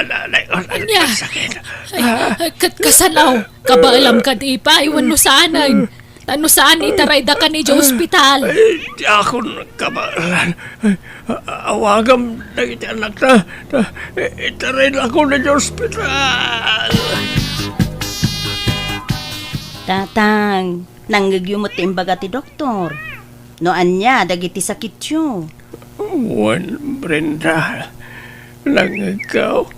Nanay ko. Anya? Sakit. Kasanaw, kabaalam ka di pa, iwan no saanan. Tano saan itaray da ka ni Diyo ospital? Ay, di ako nagkabalan. Awagam na iti anak na. Itaray na ako na sa ospital. Tatang, nangyayumot imbaga ti doktor. Noan niya, dagiti sakit yo. Juan Brenda, lang ikaw.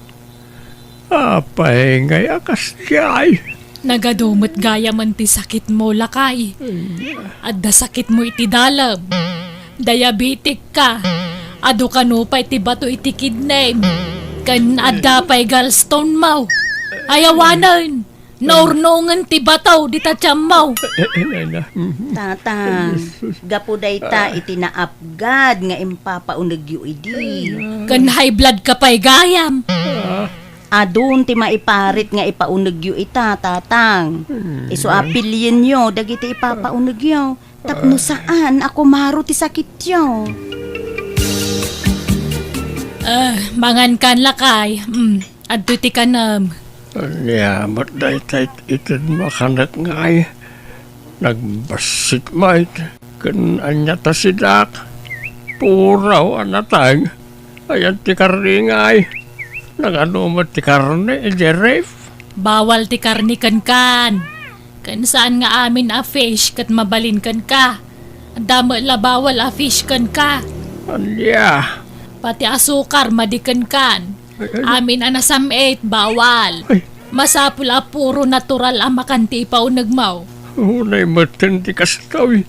Apay ngay akas tiyay. Nagadumot gaya man ti sakit mo lakay. At da sakit mo iti dalab. Diabetic ka. Ado ka no pa iti bato iti kidney. Kan adda pa'y gallstone mo. Ayawanan. Naurnungan ti bataw di tatyam mo. Tatang, gapuday ta itinaapgad nga impapaunag yu idi. Kan high blood ka pa'y gayam. Adun ti maiparit nga ipaunag yu ita, tatang. Iso apilyin yo, dagiti ipapaunag yo. Tapno saan ako maro ti sakit yo. Mangan kan lakay. Adto ti kanam. Yamat dahi tayo itid makanak ngay. Nagbasit mait. Kan anya ta sidak. Puraw anatang. Ayan ti karingay. Naganumat ti karne, Jeref. Bawal ti karni kan. Kan saan nga amin a fish kat mabalin kan ka. Dama la bawal a fish kan ka. Anya. Pati asukar madikan kan. Amin anasam 8 bawal. Ay. Masapul a puro natural ang makanti ipaw nagmaw. Unay matan ti kastawi.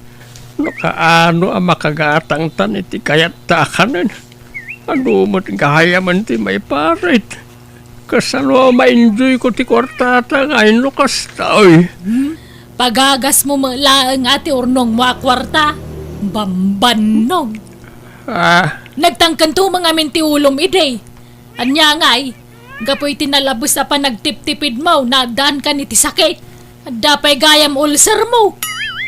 Nakaano ang makagatang tan iti kayat takanan. Ano mo kahayaman ti may parit. Kasano ma-enjoy ko ti kwartata ngayon no kastawi. Pagagas mo malaang ati urnong mo akwarta. Bambanog. Nagtangkan to mga minti ulom ide. Anya ngay, gapoy tinalabos sa panagtip-tipid mo na daan ka ni ti sakit. Dapay gayam ulcer mo.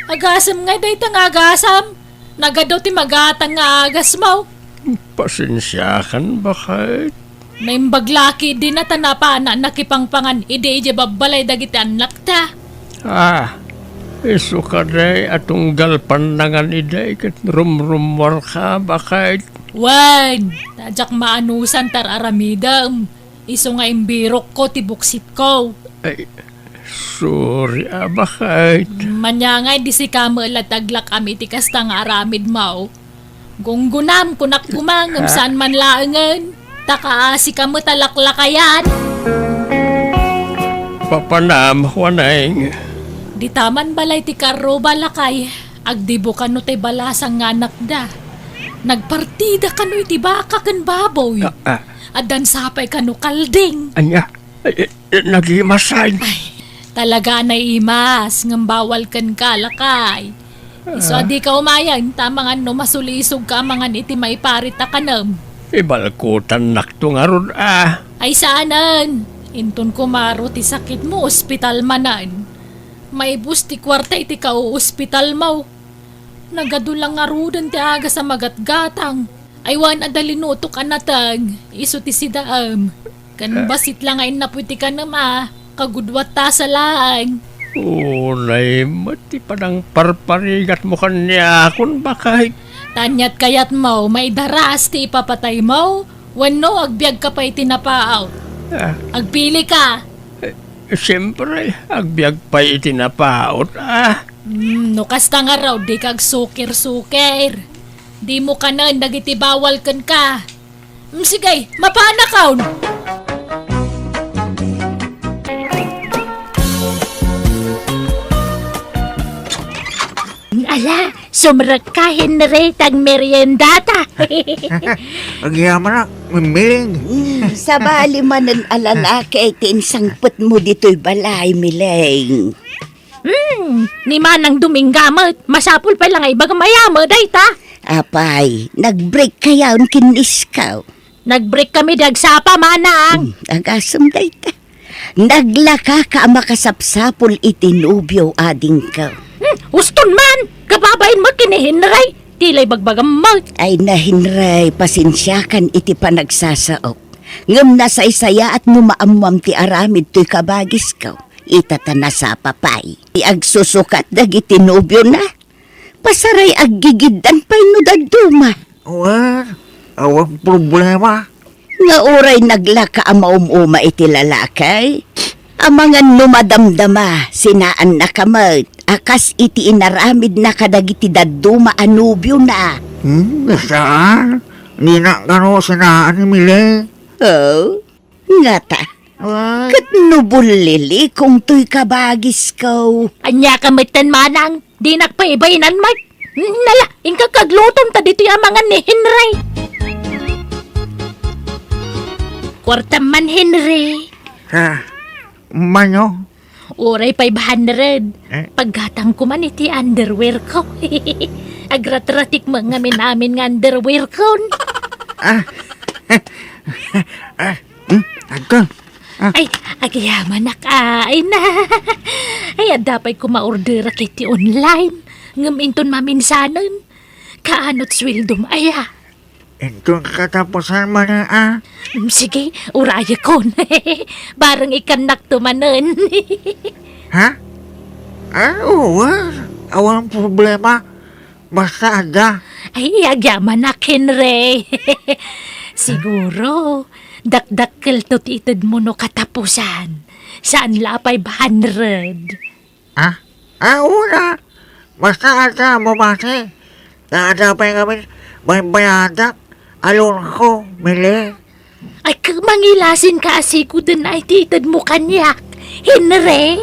Agasam nga day tang agasam. Nagado ti magatang nga agas mo. Pasensya kan bakit? Naimbaglaki din na tanapa na nakipangpangan ide babalay dagiti anak ta. Iso ka day atong galpandangan iday kat rumrumwar ka bakit? Wan, tajak maanusan tar aramidam. Iso nga imbirok ko ti buksit ko. Ay, sorry bakit? Manyangay di si kamo lataglak ami ti kasta nga aramid mo. Gunggunam kunak kumangam saan man laangan. Takaasi ka mo talaklakayan. Papanam, wanay. Di taman balay ti karo balakay. Agdibo ka no ti balasang nga anak da. Nagpartida ka no iti baka kan baboy. Adan sapay ka no kalding. Anya, nagimasay. Talaga na imas, ngam bawal kan kalakay. Iso adi ka umayan, tamangan no masulisog ka mangan iti may parit na kanam. Ibalkutan nakto nga ron Ay saanan, inton kumaro ti sakit mo, ospital manan. May bus ti kwarta iti ka o ospital mo. Nagadulang nga rudan ti aga sa magatgatang. Aywan adalinutok anatang, iso ti sidaam. Kan basit lang ay naputi ka nama, kagudwat ta sa laang. Unay, mati padang parparigat mo kanya kung bakit. Tanyat kayat mo, may daras ti ipapatay mo. Wano, agbyag ka pa itinapaaw. Agpili ka. Siyempre, agbyag pa itinapaot No kasta nga raw, di kag sukir-sukir. Di mo ka na, nagitibawal kan ka. Sige, mapanakaw. Ala, sumrakahin na rin ang meriendata. Agyaman na, mimiling. Sa bali man ang alalaki ay tinsangpot mo dito'y balay, Mileng. Ni manang duminggamot, masapul pa lang ay bagamaya mo, dayta. Apay, nag-break kaya ang kiniskaw. Nag-break kami dagsapa, manang. Agasam day ta. Naglaka ka makasapsapol itinubyo ading ka. Uston man, kababain mo kinihinray. Tilay bagbagang mo. Ay nahinray, pasensyakan iti panagsasaok. Ngam na sa isaya at numaamwam ti aramid to'y kabagis ka. Itatana sa papay. Iagsusukat dagiti nobyo na. Pasaray aggigidan pa'y no daduma. Well, awang problema. Nga oray naglaka ang maumuma iti lalakay. Amangan numadamdama, sinaan na kamot. Akas iti inaramid na kadagiti daduma anubyo na. Saan? Ni na kano sinaan ni Mileng. Oh, nga ta. Well, Kat nubulili kung to'y kabagis ko. Anya kamitan manang, di nakpaibainan mo. Nala, ingka kaglutom ta dito yung mga ni Henry. Kwarta man Henry. manyo. Oray 500. Paggatang ko man iti underwear ko. Agratratik mga namin nga underwear ko. Agka. Ay, agayaman na kain na. Ay, adapay ko ma-order kiti online. Ngaminton maminsanan. Kaanot swildom aya. Ito katapusan mo na Sige, uraya ko. Barang ikanak tumanan. Ha? Oo. Awang problema. Basta ada. Ay, agyaman na Henry. Siguro, dakdakkel to titid mo no katapusan. Saan la 500? Una. Basta ada bumasi. Nadapay kami. May bayadak. Alon ko, Mili. Ay, mangilasin ka asiko din ay titid mo kanyak. Henry?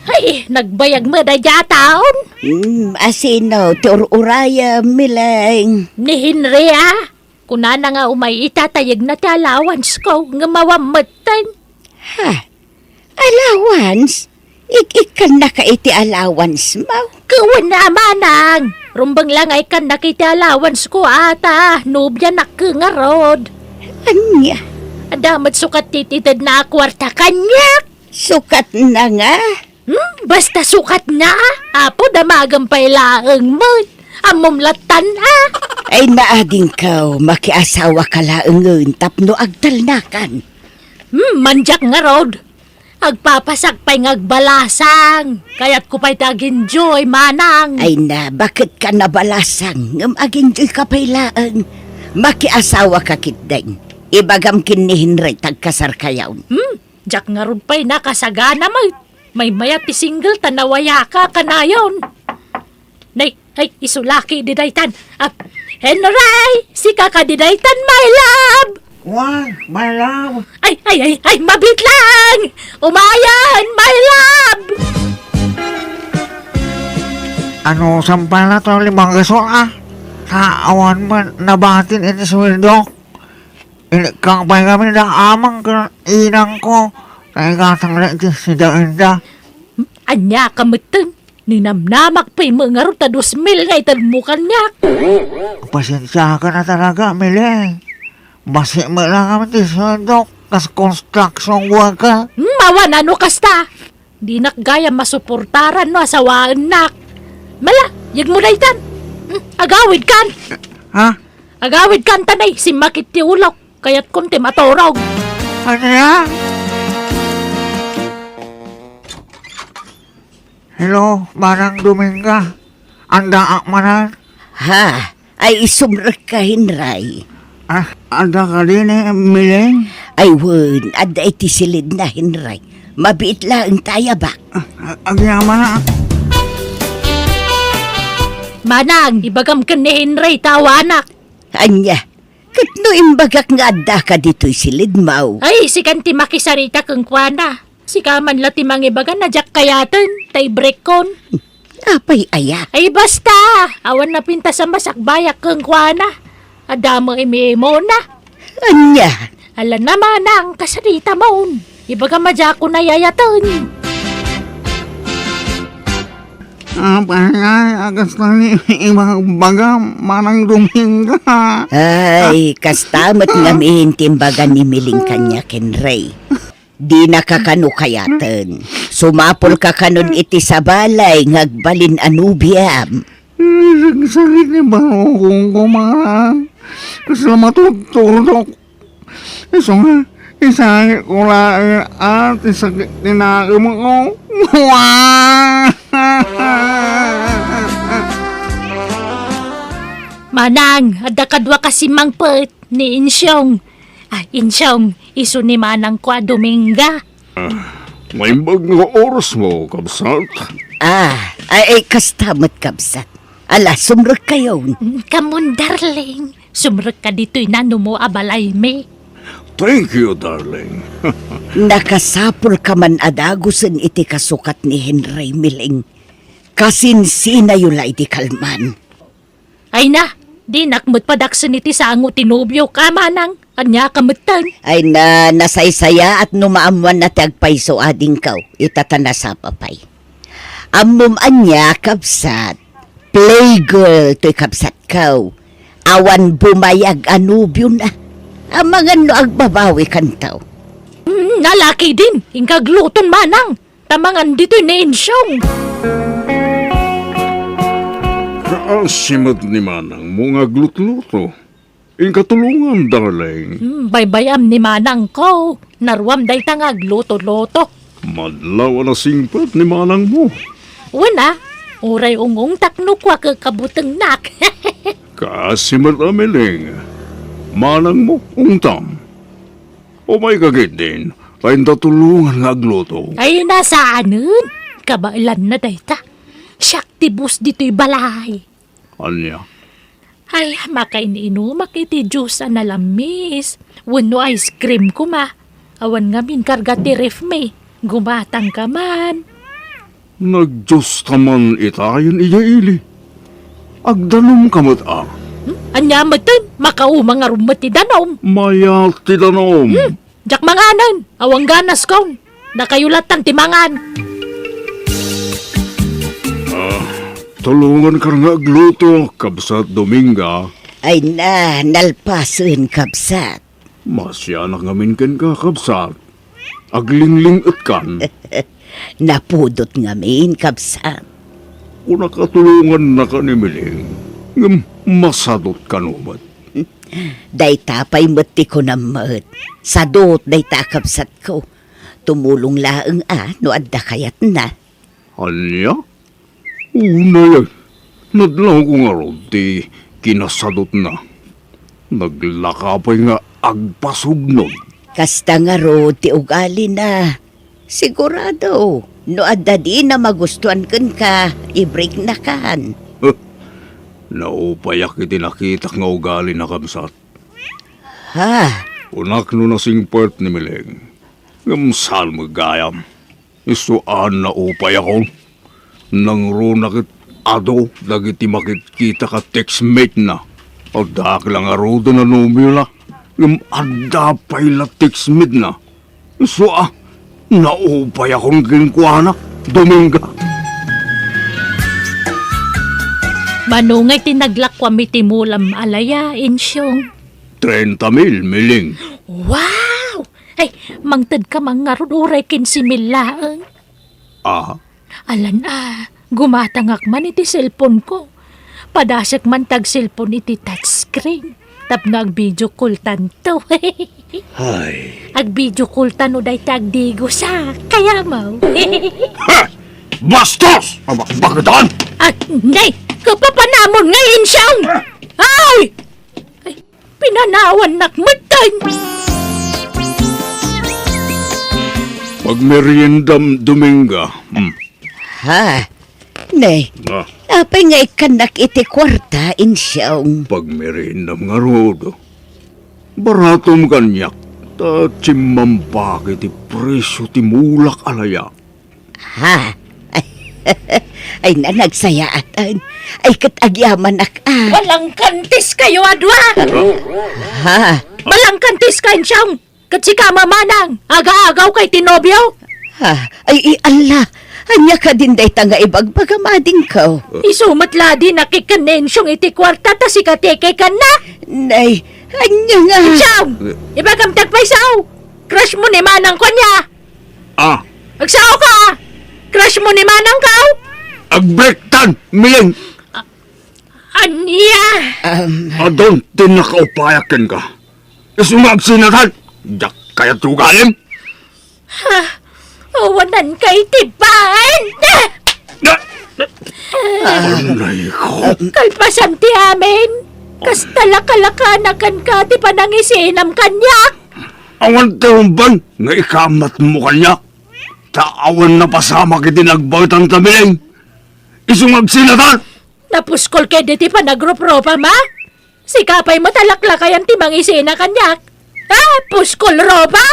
Ay, nagbayag mo na yataon. Asino, uraya mileng. Ni Henry kuna na nga umay itatayag na ti allowance ko nga mawamatan. Ha? Allowance? Ikan na ka iti allowance mo? Kawan na manang. Rumbang lang ay kan nakiti allowance ko ata. Nubya nakungarod. Anya? Adamat sukat tititid na kwarta kanyak. Sukat na nga? Basta sukat na. Apo damagang pailaang mo. Amumlatan Ay naading ka, makiasawa ka laangon tapno agtalnakan. Manjak nga rod. Agpapasak pa'y ngagbalasang. Kaya't ko pa'y tag-enjoy, manang. Ay na, bakit ka nabalasang? Ngam aginjoy ka pailaan. Makiasawa ka kitdeng. Ibagam kinihinray tagkasar kayaw. Jak nga rod pa'y nakasagana mo. May mayat ti single tanawaya ka kanayon. Nay, ay, isulaki didaytan. Henry, si kaka didaytan, my love. Why, my love? Ay, mabit lang! Umayan, my love! Ano, sampal na to 5 gasol Kaawan man, nabatin iti sweldo. Kang pa'y kami na amang inang ko. Kaya katang na iti si Dainda. Anya kamutan, ninamnamak pa'y mga ruta 2,000 nga itanmukan niya. Pasensya ka na talaga, Mili. Basi mo lang kami iti sweldo. Kas construction work ka. Mawan ano kasta? Di nakgaya masuportaran no asawaan nak. Mala, yag mo daytan. Agawid kan. Ha? Agawid kan tanay, si makit ti ulok. Kaya't kunti matorog. Ano yan? Hello, Manang Dominga. Anda akmanan. Ha? Ay isumrak ka hinray. Anda ka din Mileng. Ay wun, ada iti silid na hinray. Mabiit lang tayo ba? Agyaman na. Manang, ibagam ka ni Henry, tawanak. Anya, katno imbagak nga adda ka dito'y silid mau. Ay, si kanti makisarita kang kwana. Si kaman lati mangibaga na jak kayatan, tay break kon. Apay aya. Ay basta, awan na pinta sa masakbayak kang kwana. Adamo imi-imo na. Anya, Ala naman ang kasarita mo. Ibaga madya ko na yayatan. Apay, agas na ni ibang baga, manang Dominga. Ay, kastamat ngamin timbagan ni Miling kanya ken Ray. Di nakakano kayaten. Sumapol ka kanon iti sa balay ngagbalin anubiam. Sakit ni ba kung kumang? Sa matutulog. Isangit ko lang at isakit tinagam ko. Manang, ada kadwa kasi mangpet ni Insyong. Insyong, iso ni Manang kwa Dominga. May mga oras mo, kabsat. Ay, kastamat kabsat. Ala, sumrek kayo. Kamon, darling. Sumrek ka dito'y nano mo abalay me. Thank you, darling. Nakasapol ka man adagusan iti kasukat ni Henry Miling. Kasinsi na yula iti kalman. Ay na, di nakmut padaksan iti sango tinubyo ka, Manang. Anya kamutan. Ay nasaysaya at numaamuan na tagpaiso ading kaw. Itatana sa papay. Amum anya kabsat. Playgirl to'y kabsat kaw. Awan bumayag anubyo na. Amangan no agbabawi kantaw. Nalaki din, ingkagluton Manang. Tamangan dito'y na Insyong. Kaasimat ni Manang mo nga glut-luto. Katulungan, darling. Baybayam ni Manang ko. Narwam day tangag loto-loto. Madlaw na singpat ni Manang mo. Wana, uray ungong takno kwa kakabutang nak. Kaasimat amiling. Manang mo, ungtam. O may kagit din, kain tatulungan nga agluto. Ay nasaanan. Kabailan na day ta. Shaktibus dito'y balay. Anya? Ay, makaininumak iti juice na lamis. Wano ice cream ko ma. Awan nga min kargati ref me. Gumatang ka man. Nag-Diyos taman itayan iya ili. Agdanom kamot ah. Anya matan, makaumang nga rumati danom. Maya tidanom. Jak manganan, awang ganas kon. Nakayulatan timangan. Tulungan ka nga agluto, kabsat Dominga. Ay nalpasun kabsat. Masya na ngamin ken ka, kabsat. Aglingling at kan. Napudot ngamin kabsat. Kung nakatulungan na ka ni Miling, masadot ka numat. Day tapay mati ko na mat. Sadot day takabsat ko. Tumulong laeng no adda kayat na. Anya? Una yan. Nadlaw ko nga ron, di kinasadot na. Naglakapay nga agpasugnon. Kasta nga ro ti ugali na. Sigurado. No adda di na magustuhan kan ka, i-break na kan. Naupayak iti nakita nga ugali na kamsat. Ha? Unak no nasing part ni Miling. Ngamsal magayam. Isuan na upay ako. Nang runakit ado, dagiti makikita ka text-mate na. Adak lang arudo na numila. Ada pa'y la text-mate na. Isua, naupay akong kinkwana, Dominga. Manungay tinaglakwa mitimulam alaya, Insyong. 30,000, Miling. Wow! Ay, mangtad ka mga ruduray kinsimil laeng. Ah, Alan gumatangak man iti cellphone ko. Padasak man tag cellphone iti touchscreen. Tap nga ag-video call tanto. ay. Ag-video call tano day tag digo sa kaya mo. Bastos! Bakit Nay! Kapapanamon ngayon siyang! Ay! Pinanawan nakmatan! Pag meriendam Dominga. Ha? Nay, apay nga ikanak iti kwarta insyong. Pag meriendam nga rodo. Baratom kanyak. Ta chimampak iti presyo ti mulak alaya. Ha? Ay nanagsayaan. Ay katagyaman Walang kantis kayo, adwa! Ha? Walang kantis kayo siyang! Katsika mamanang! Aga-agaw kay tinobyo! Ha? Ay Allah. Anya ka din day nga ibagbagamading ka. Isumatla din nakikanensyong iti kwarta ta si kateke ka na. Nay, anya nga. Isaw! Ibagam tagpay saw! Crush mo ni Manang ko niya! Ah, Agsaw ka! Crush mo ni Manang ka! agbrektan, Mileng! Anya! Adon, tinakaupayakin ka. Isumag sinatan, yak kaya tugalim. Awanan kay tibahan! Anay ko. Kalpasan ti amin! Kas talakalakanakan ka ti panangisinam kanya! Awan terumban, nga ikamat mo kanya. Taawan na pasama kiti nagbawitang tamiling. Isumag sinatan! Napuskol kay di ti panagrupropa ma? Sikapay mo talaklakayan ti mangisina kanya! Puskol roba!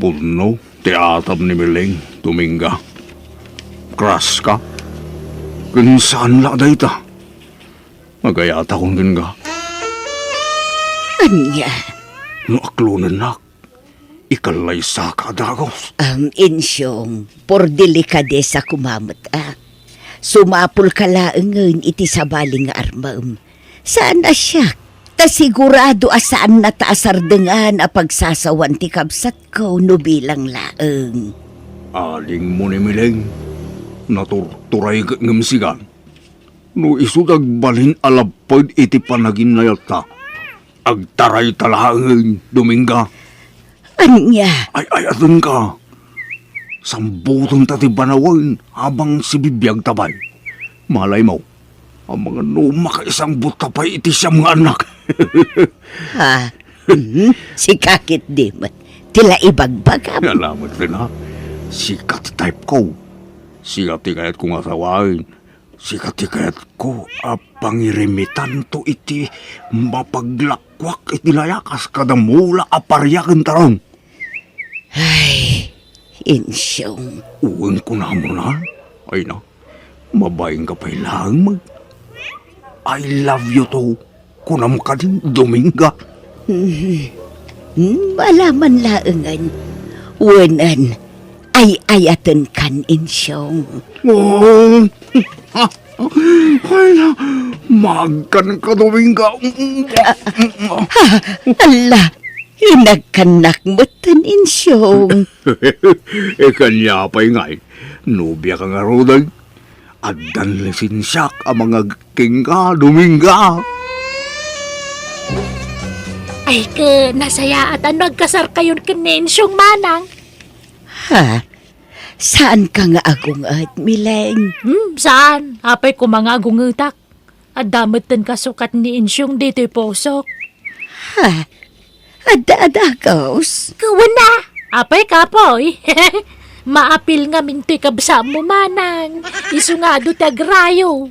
Puno, tiatam ni Mileng, tuminga. Kras ka. Kinsaan la dayta. Magayata kong ginga. Anya. No aklunan nak. Ikalay sa kadagos. Insyong, por delikadesa kumamot Sumapul ka laengen iti sabaling nga armaem. Saan na siya? Ta sigurado asaan na taasardengan a pagsasawan ti kabsat ko no bilang laeng. Aling mo ni Mileng. Naturturay ngamsigan. No isudag balin alapod iti panagin na yata. Agtaray talahangin, Dominga. Anya, Ay atun ka. Sambutong tati banawan habang si bibiyag tabay. Malay mo, ang mga numaka isang butapay iti siya mga anak. ha? Si kakit di man. Tila ibagbagam. Alamat rin ha. Sikat type ko. Sikat ti kayat kong asawain. Sikat ti kayat ko pangirimitan to iti mapaglakwak iti layakas kadamula aparyakan tarong. Ay, insyong. Uwan ko na mo na. Ay na, mabayang ka pa lang mag. I love you to. Kunam ka din, Dominga. Malaman laengan. Wanan, ay ayatan kan insyong. Oh, ay na, magkan ka, Dominga. Ala, hinagkanak mo tan insyong. Kanya pa'y ngay, nubya ka nga rodag. At danlisensyak ang mga kingga, Dominga. Ay ka, nasaya at nagkasar kayon kinensyong Manang. Ha? Saan ka nga agong at Mileng? Saan? Apay ko mga gungutak. At damitan kasukat ni Insyong dito'y posok. Ha? Ada-adagaws? Kawan na! Apay kapoy. Maapil nga minto'y kabsa mo Manang. Isu nga do tagrayo.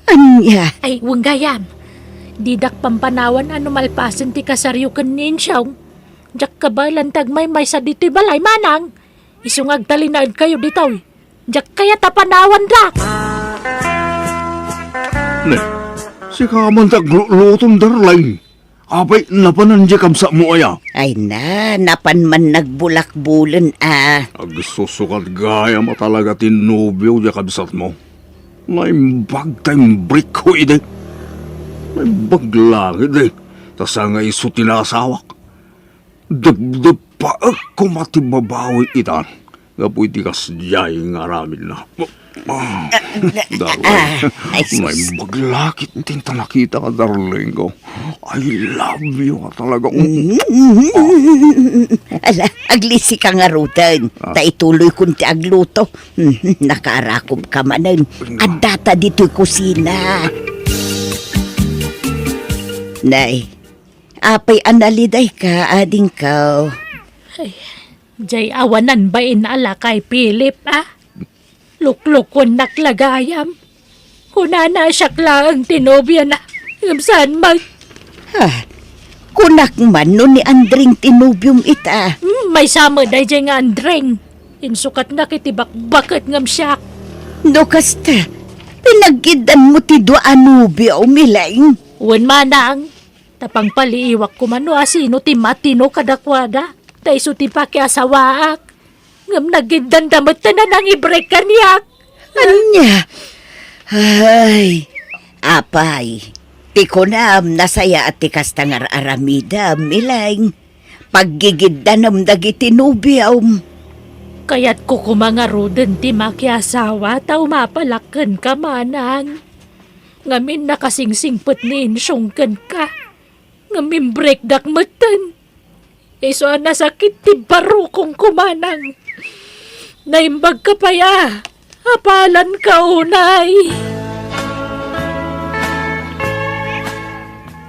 Anya? Ay, wanggayam. Didak pampanawan ano malpasan ti kasaryo kan ni Insyong. Diyak ka ba lantag may sa dito'y balay Manang? Isungag talinaan kayo dito'y. Diyak kaya tapanawan dak. Ne, si kaman taglutong darlay. Apay, napanandya kamsa mo aya. Ay na, napan man nagbulak-bulan Agsusukat gaya mo talaga tinubyo di kabsat mo. Naimbag tayong break ko ide. Naimbag langit eh. Tasa nga iso tinasawak. Dagdag pa ako matibabawi itan. Nga pwede kasyay nga ramin na. Darling, naimbag lakit tinta nakita ka darling ko. I love you ka talaga. Ala, aglisi ka nga rutan. Ta ituloy kunti agluto. Nakarakob ka manan. At data dito'y kusina. Nay, apay analiday ka, ading ka. Jay awanan ba inala kay Philip Luklukon naklagayam. Kunana siya klaang tinobya na. Saan mag... Ha? Kunak man no ni Andring tinubyong ita. May sama day jay nga Andreng. Insukat na kitibak-bakit ngam siya. No kasta, pinagkidan mo ti do anubyo Mileng. Uwan manang. Tapang paliiwak ko mano asino ti matino kadakwada. tay so ti pakiasawaak. Ngam nagindandamot na nang i-break kanyak. Anya? Ay, apay. Ti kunam nasaya at ti kastangar aramida, milaing. Paggigiddanam dagiti nubiyaw. Kaya't ko kumangaroden ti makiasawa tao mapalakan ka manang. Ngamin nakasingsingpot ni insyongkan ka. Ngamin breakdak matan. Iso nasakit ti baro kong kumanang. Naimbag ka pa ya. Hapalan ka unay.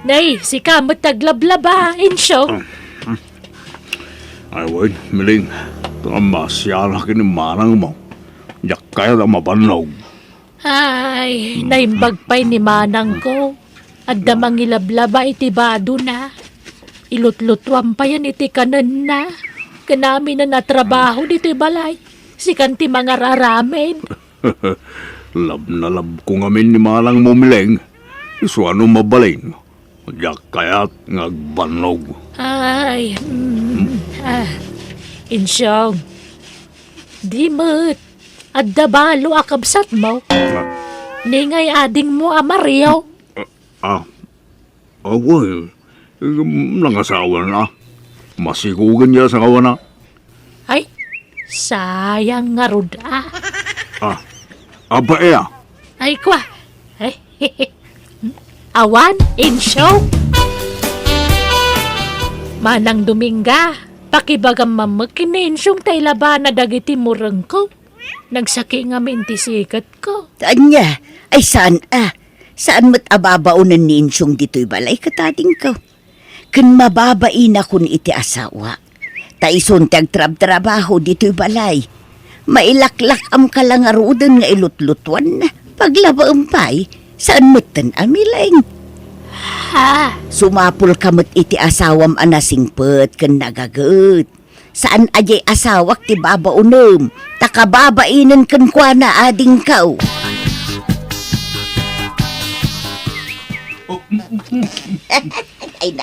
Nay, si kamot taglablaba, insyong. Ay, wait, miling. Tamasya na kinimanang mo. Yak kaya na mabanlaw. Ay, naimbag pa'y ni manang ko. At damang ilablaba iti bado na. Ilutlutwam pa yan iti kanan na. Kanami na natrabaho dito balay. Sikan ti mga raramen. Lab na lab ko ngamin ni manang mo, miling. Iso ano mabalin. Yak kaya't ngagbanlaw. Ay, insyong. Di mo't. At dabalo akabsat mo. Ningay ading mo amariyo. Away. Nangasawa na. Masikugan niya sa kawana. Ay, sayang nga ruda. Aba iya. Ay, kwa. Ay, awan, insyong. Manang Dominga, pakibagam mamagkin na insyong tay laban na dagiti murang ko. Nagsaki nga mintisikat ko. Anya? Ay saan Saan mo't ababaunan ni insyong dito'y balay katating ko? Kun mababain akon iti asawa. Taison tagtrab-trabaho dito'y balay. Mailaklak am kalangarudan nga ilutlutuan na. Paglaba umpay, saan mo't tan amiling? Ha? Sumapul kamot iti asawam anasingpet ken nagagut. Saan ajay asawak ti babaunom? Takababainan ken kuana ading kau. Ay,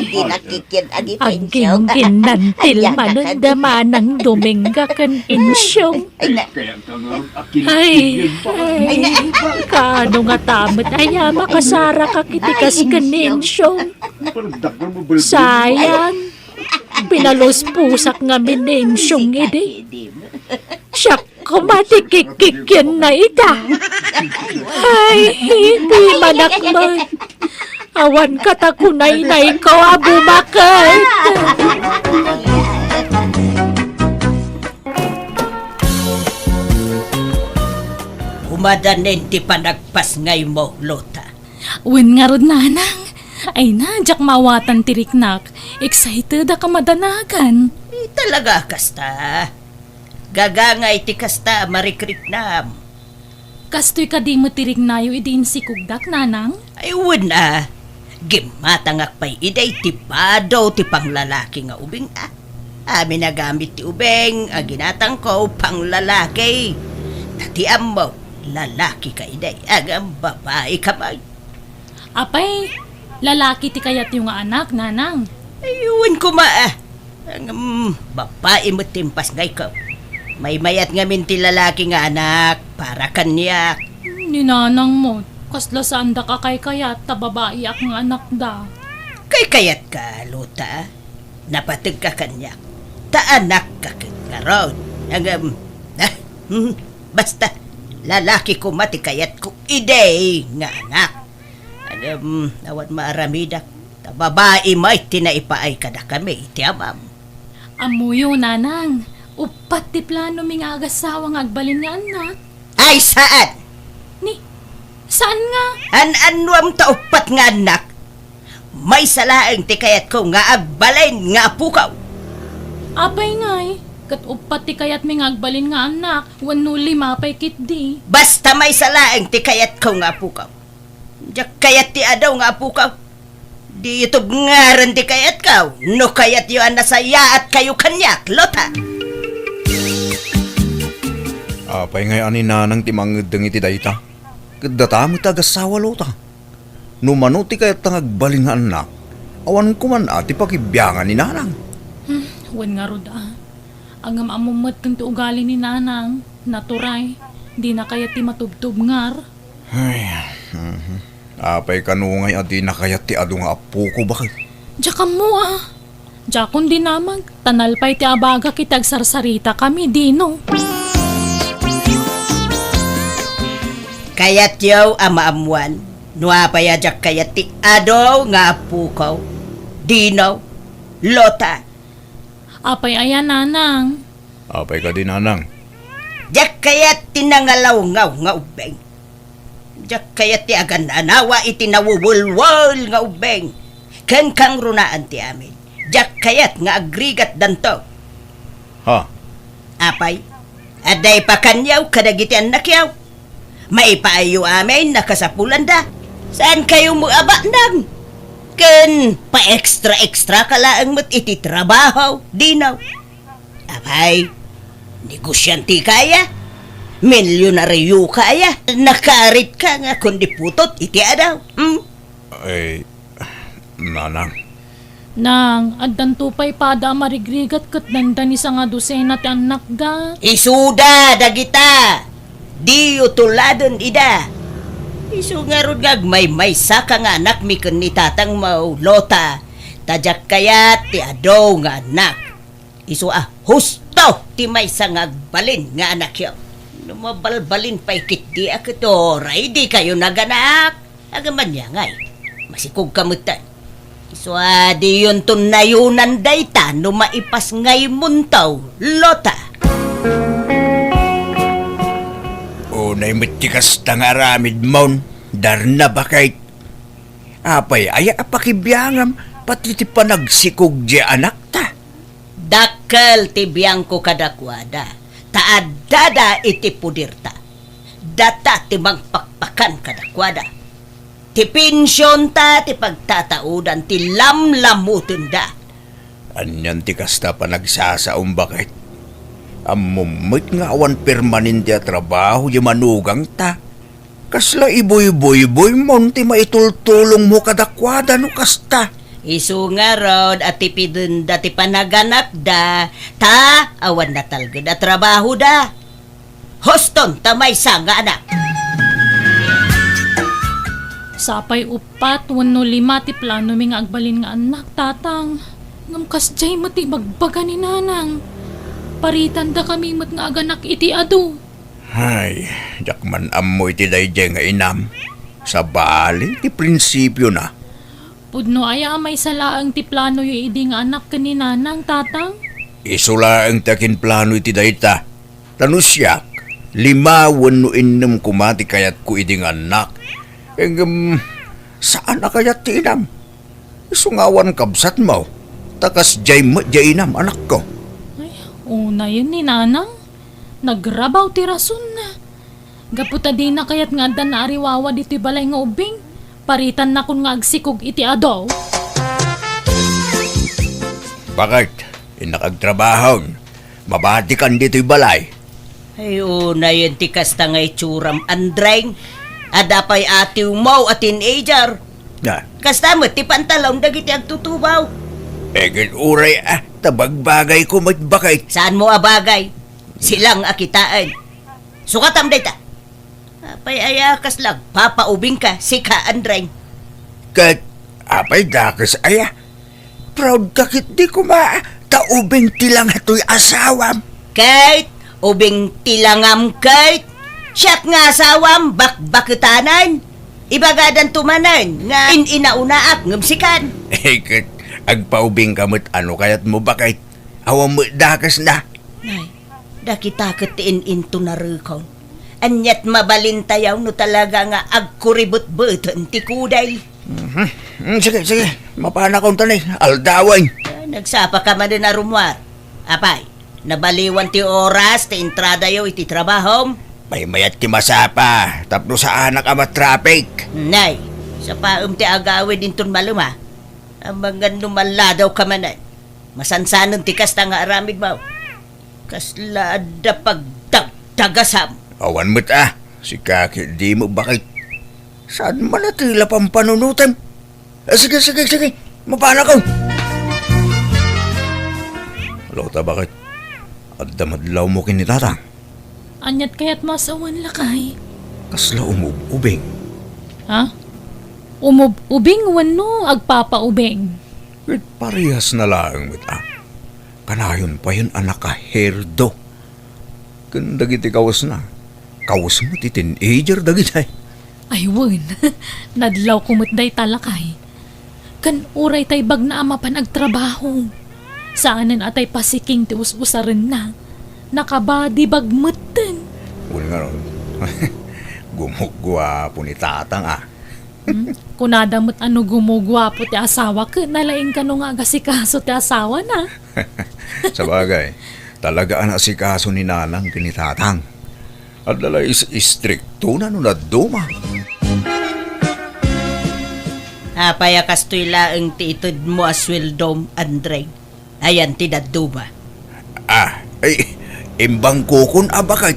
di nakikit. Ang ginantil manandamanang Dominga kan insyong. Ay, kano nga tamad aya makasara ka kitikas kan insyong. Sayang, pinalos pusak nga minensyong ide. Siya kumatikikikyan na ita. Ay, hindi manakman. Awan katakunay na ikaw abumakat. Umadanin ti panagpas ngay mo, Lota. Wen nga rod nanang. Ay na, jak mawatan tiriknak. Excited ka madanagan. Talaga kasta. Gagangay ti kasta marikriknam. Kastoy ka di mo tirignayo idin si kugdak nanang. Ay wala. Gimatangak pa'y iday ti bado ti panglalaki nga ubing Amin na gamit ti ubeng, ginatang ko panglalaki. Tatiam mo, lalaki ka iday, agam babae ka may. Apay, lalaki ti kayat yung anak, nanang. Ayun ko Ang babae mo timpas ngay ko. May mayat nga min ti lalaki nga anak, para kanyak. Ninanang mo, kasla saan da ka kay kayat, tababae akong anak da. Kay kayat ka, Lota. Napatag ka kanyak. Taanak ka karon. Basta, lalaki ko mati kayat ko iday nga anak. Awan maaramidak. Tababae may tinaipaay kada kami, tiyamam. Amuyo, nanang. Upat ti plano ming agasawang agbalin nga anak. Ay, saan? Ni, saan nga? An-anwam taupat nga anak. May salaeng ti kayat ko nga agbalain nga apukaw. Apay ngay, kat upat ti kayat ming agbalin nga anak, wano lima pay kitdi. Basta may salaeng ti kayat ko nga apukaw. Diyak kayat ti adaw nga apukaw. Di ito ngaran ti kayat kaw. No kayat yu anasaya at kayo kanyak, Lota. Apay ngay ani nanang ti mangedeng iti dayta. Kadata mo tagasawa Lota. Numano ti kayat tangagbalin nga anak. Awan ko man ati pakibiyangan ni nanang. Wan nga rod Ang amamumat kang ti ugali ni nanang, naturay, di na kaya ti matubtub ngar. Ay, apay kanungay adi na kaya ti adu nga apo ko bakit? Diya ka mo Diya kun di namang, tanalpay ti abaga kitag sarsarita kami, dino. Kayat yaw amaamuan, nuapayajak kayat ti ado nga pukaw, dinaw, lota. Apay ayan nanang. Apay ka din anang. Jak kayat tinangalaw ngaw nga ubeng. Jak kayat ti agan anawa iti nawuwulwul nga ubeng. Ken kang runaan ti amin. Jak kayat nga agrigat danto. Ha? Apay, aday pa kanyaw kadagiti anak yaw. Maipaayo amin nakasapulan da. Saan kayo mo aba nang? Ken pa-extra-extra kalaang mo't iti trabaho, dinaw. Apay, negosyante kaya? Milyonaryo kaya? Nakarit ka nga kundi putot iti adaw. Ay, nanang. Nang, addan tupay pada marigrigat kat dandan isa nga dosena ti anak da. Isuda dagita. Di utuladon ida. Isu nga rod may ka nga anak mi ken ni tatang mau lota. Tajak kayat ti ado nga anak. Isu husto ti maysa nga agbalin nga anak yo. Numabalbalin pa ikit di akitoray di kayo naganak. Agaman niya ngay. Masikog kamutan. Isu di yun tunayunan dayta no maipas ngay muntaw lota. Unay matikas tangaramid mon, darna bakit? Apay, aya apakibiyangam, pati ti panagsikog di anak ta. Dakkel ti biyangko kadakwada, taadada iti pudirta. Data ti magpakpakan kadakwada. Ti pensyon ta ti pagtataudan ti lamlamutin da. Anyan ti kasta panagsasaom bakit? Amumit nga awan permanente a trabaho yung manugang ta. Kasla iboy-boy-boy mon ti maitultulong mo kadakwada no kasta. Isu nga rod at tipidun da ti panaganak da, ta awan na talgad at trabaho da. Hoston tamay nga anak. Sapay upat, wano lima ti plano mi nga agbalin nga anak, tatang. Ngamkas jay mati bagbaga ni nanang. Paritan da kami mat nga aganak iti adu. Ay, jakman amoy ti dayjay nga inam. Sa bali, ti prinsipyo na. Pudno aya may salaang ti plano yu idi nga anak ni nanang, tatang. Isula ang takin plano iti dayta. Tanusyak, 5 wano 6 kumati kayat ko iti nga anak. Saan na kayat ti inam? Isungawan kabsat mo. Takas jay mo jay inam anak ko. Una yun ni nanang. Nagrabaw ti rason na. Gaputa di na kayat nga dan na ariwawa dito balay nga ubing. Paritan na kun nga agsikog iti adaw. Bakit? Inakagtrabahon. Mabati kan dito'y balay. Ay una yun ti kasta nga itsuram andrang. Adapay atiw mo at teenager. Na, Kasta mo ti pantalong dagiti agtutubaw. egin uray tabagbagay ko bakit? Saan mo abagay? Silang akitaan. Sukatam dayta. Apay ayakas lang, papaubing ka, si ka andrang. Kat, apay dakas aya. Proud kakit di ko taubing tilang hato'y asawam. Kait, ubing tilangam kait. Siyat nga asawam, bakbakitanan. Ibagadan tumanan, nga inaunaak ngamsikan. Kat, agpaubing kamot ano kayat mo bakit? Awam mo dakas na. Nay, dakita katiin into na rikon. Anyat mabalintayaw no talaga nga agkuribot-buton ti kuday. Sige, mapana kong tanay, aldawan. Nagsapa ka man din na rumwar. Apay, nabaliwan ti oras ti entrada yo iti trabahom. May mayat ti masapa, tapno sa anak ama traffic. Nay, sa paum ti agawid inton maluma. Ang mga numaladaw ka manan. Masansanon ti kasta nga aramid mo. Kaslada pagdagdagasam. Awan mo't si kakit di mo bakit? Saan man natila pang panunutan? Sige, mapana ko. Lota, bakit? At damadlaw mo kinitatang. Anyat kaya't masawan lakay. Kasla umubing. Ha? Ubing wano agpapaubing. Wait, parehas na lang with Kanayon pa yun anak ka herdo. Kanda giti kawas na. Kawas mo ti teenager dagitay. Ay wen, nadlaw kumutday talakay. Kan uray tay bag na ama pan agtrabaho. Saanan atay pasiking ti us-usarin na. Nakabadi bagmutten. Uli nga ron. Gumugwapo ni tatang Kunadamot ano gumugwapo ti asawa ka, nalaing ka nung agasikaso ti asawa na. Sa bagay, talaga ang asikaso ni nanang kinitatang. At dala istrikto na nung naduma. Apaya kastoy laeng ti itod mo aswildom, Andre. Ayan ti daduma. Imbang kukun abakay.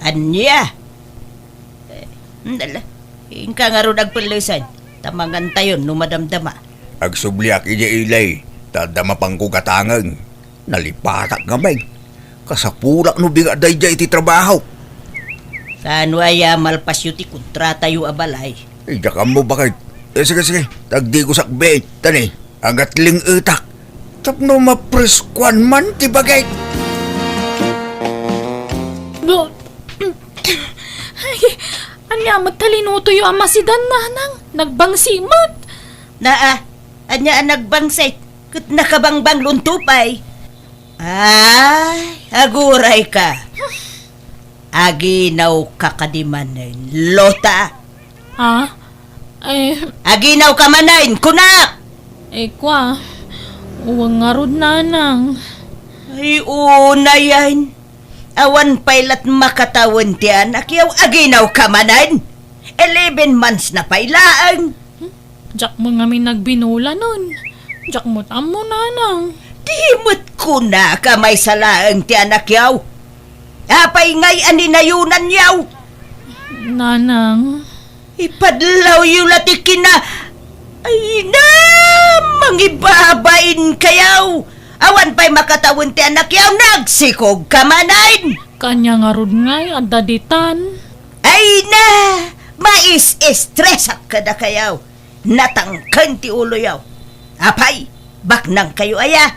Anya? Dala. Ingka nga ron agpalisan. Tamangan tayo no madamdama. Agsubliak ija ilay, tadama pang kugatangang. Nalipatak gamay. Kasapulak no biga dayjay iti trabaho. Kano aya malpasyo ti kontrata yu abalay. Ija ka mo bakit? Sige, tagdi ko sakbe. Tani, agatling utak. Tapno mapreskwan man ti bagay. Ay, anya magtalinuto yung ama si Dan nanang. Nagbangsimot. Anya ang nagbangsay. Kat nakabangbang luntupay. Ay, aguray ka. Aginaw ka kadimanin, Lota. Ha? Ay, Aginaw ka manayin, kunak! kwa. Uwang nga rod nanang. Ay, una yan. Awan pailat makatawan ti anak yaw, aginaw ka manayin. 11 months na pailaan. Diyak mo nga may nagbinula nun. Diyak mo't amo nanang. Dimot ko na ka may salaang ti anak yaw. Apay ngay aninayunan yaw. Nanang. Ipadlaw yung latikin na. Ay na, mangibabain kayaw. Awan pa'y makatawin ti anak yaw, nagsikog ka manayin. Kanya nga rod ngay, adaditan. Ay na, mais-estresak ka na kayaw. Natangkan ti ulo yaw. Apay, baknang kayo aya.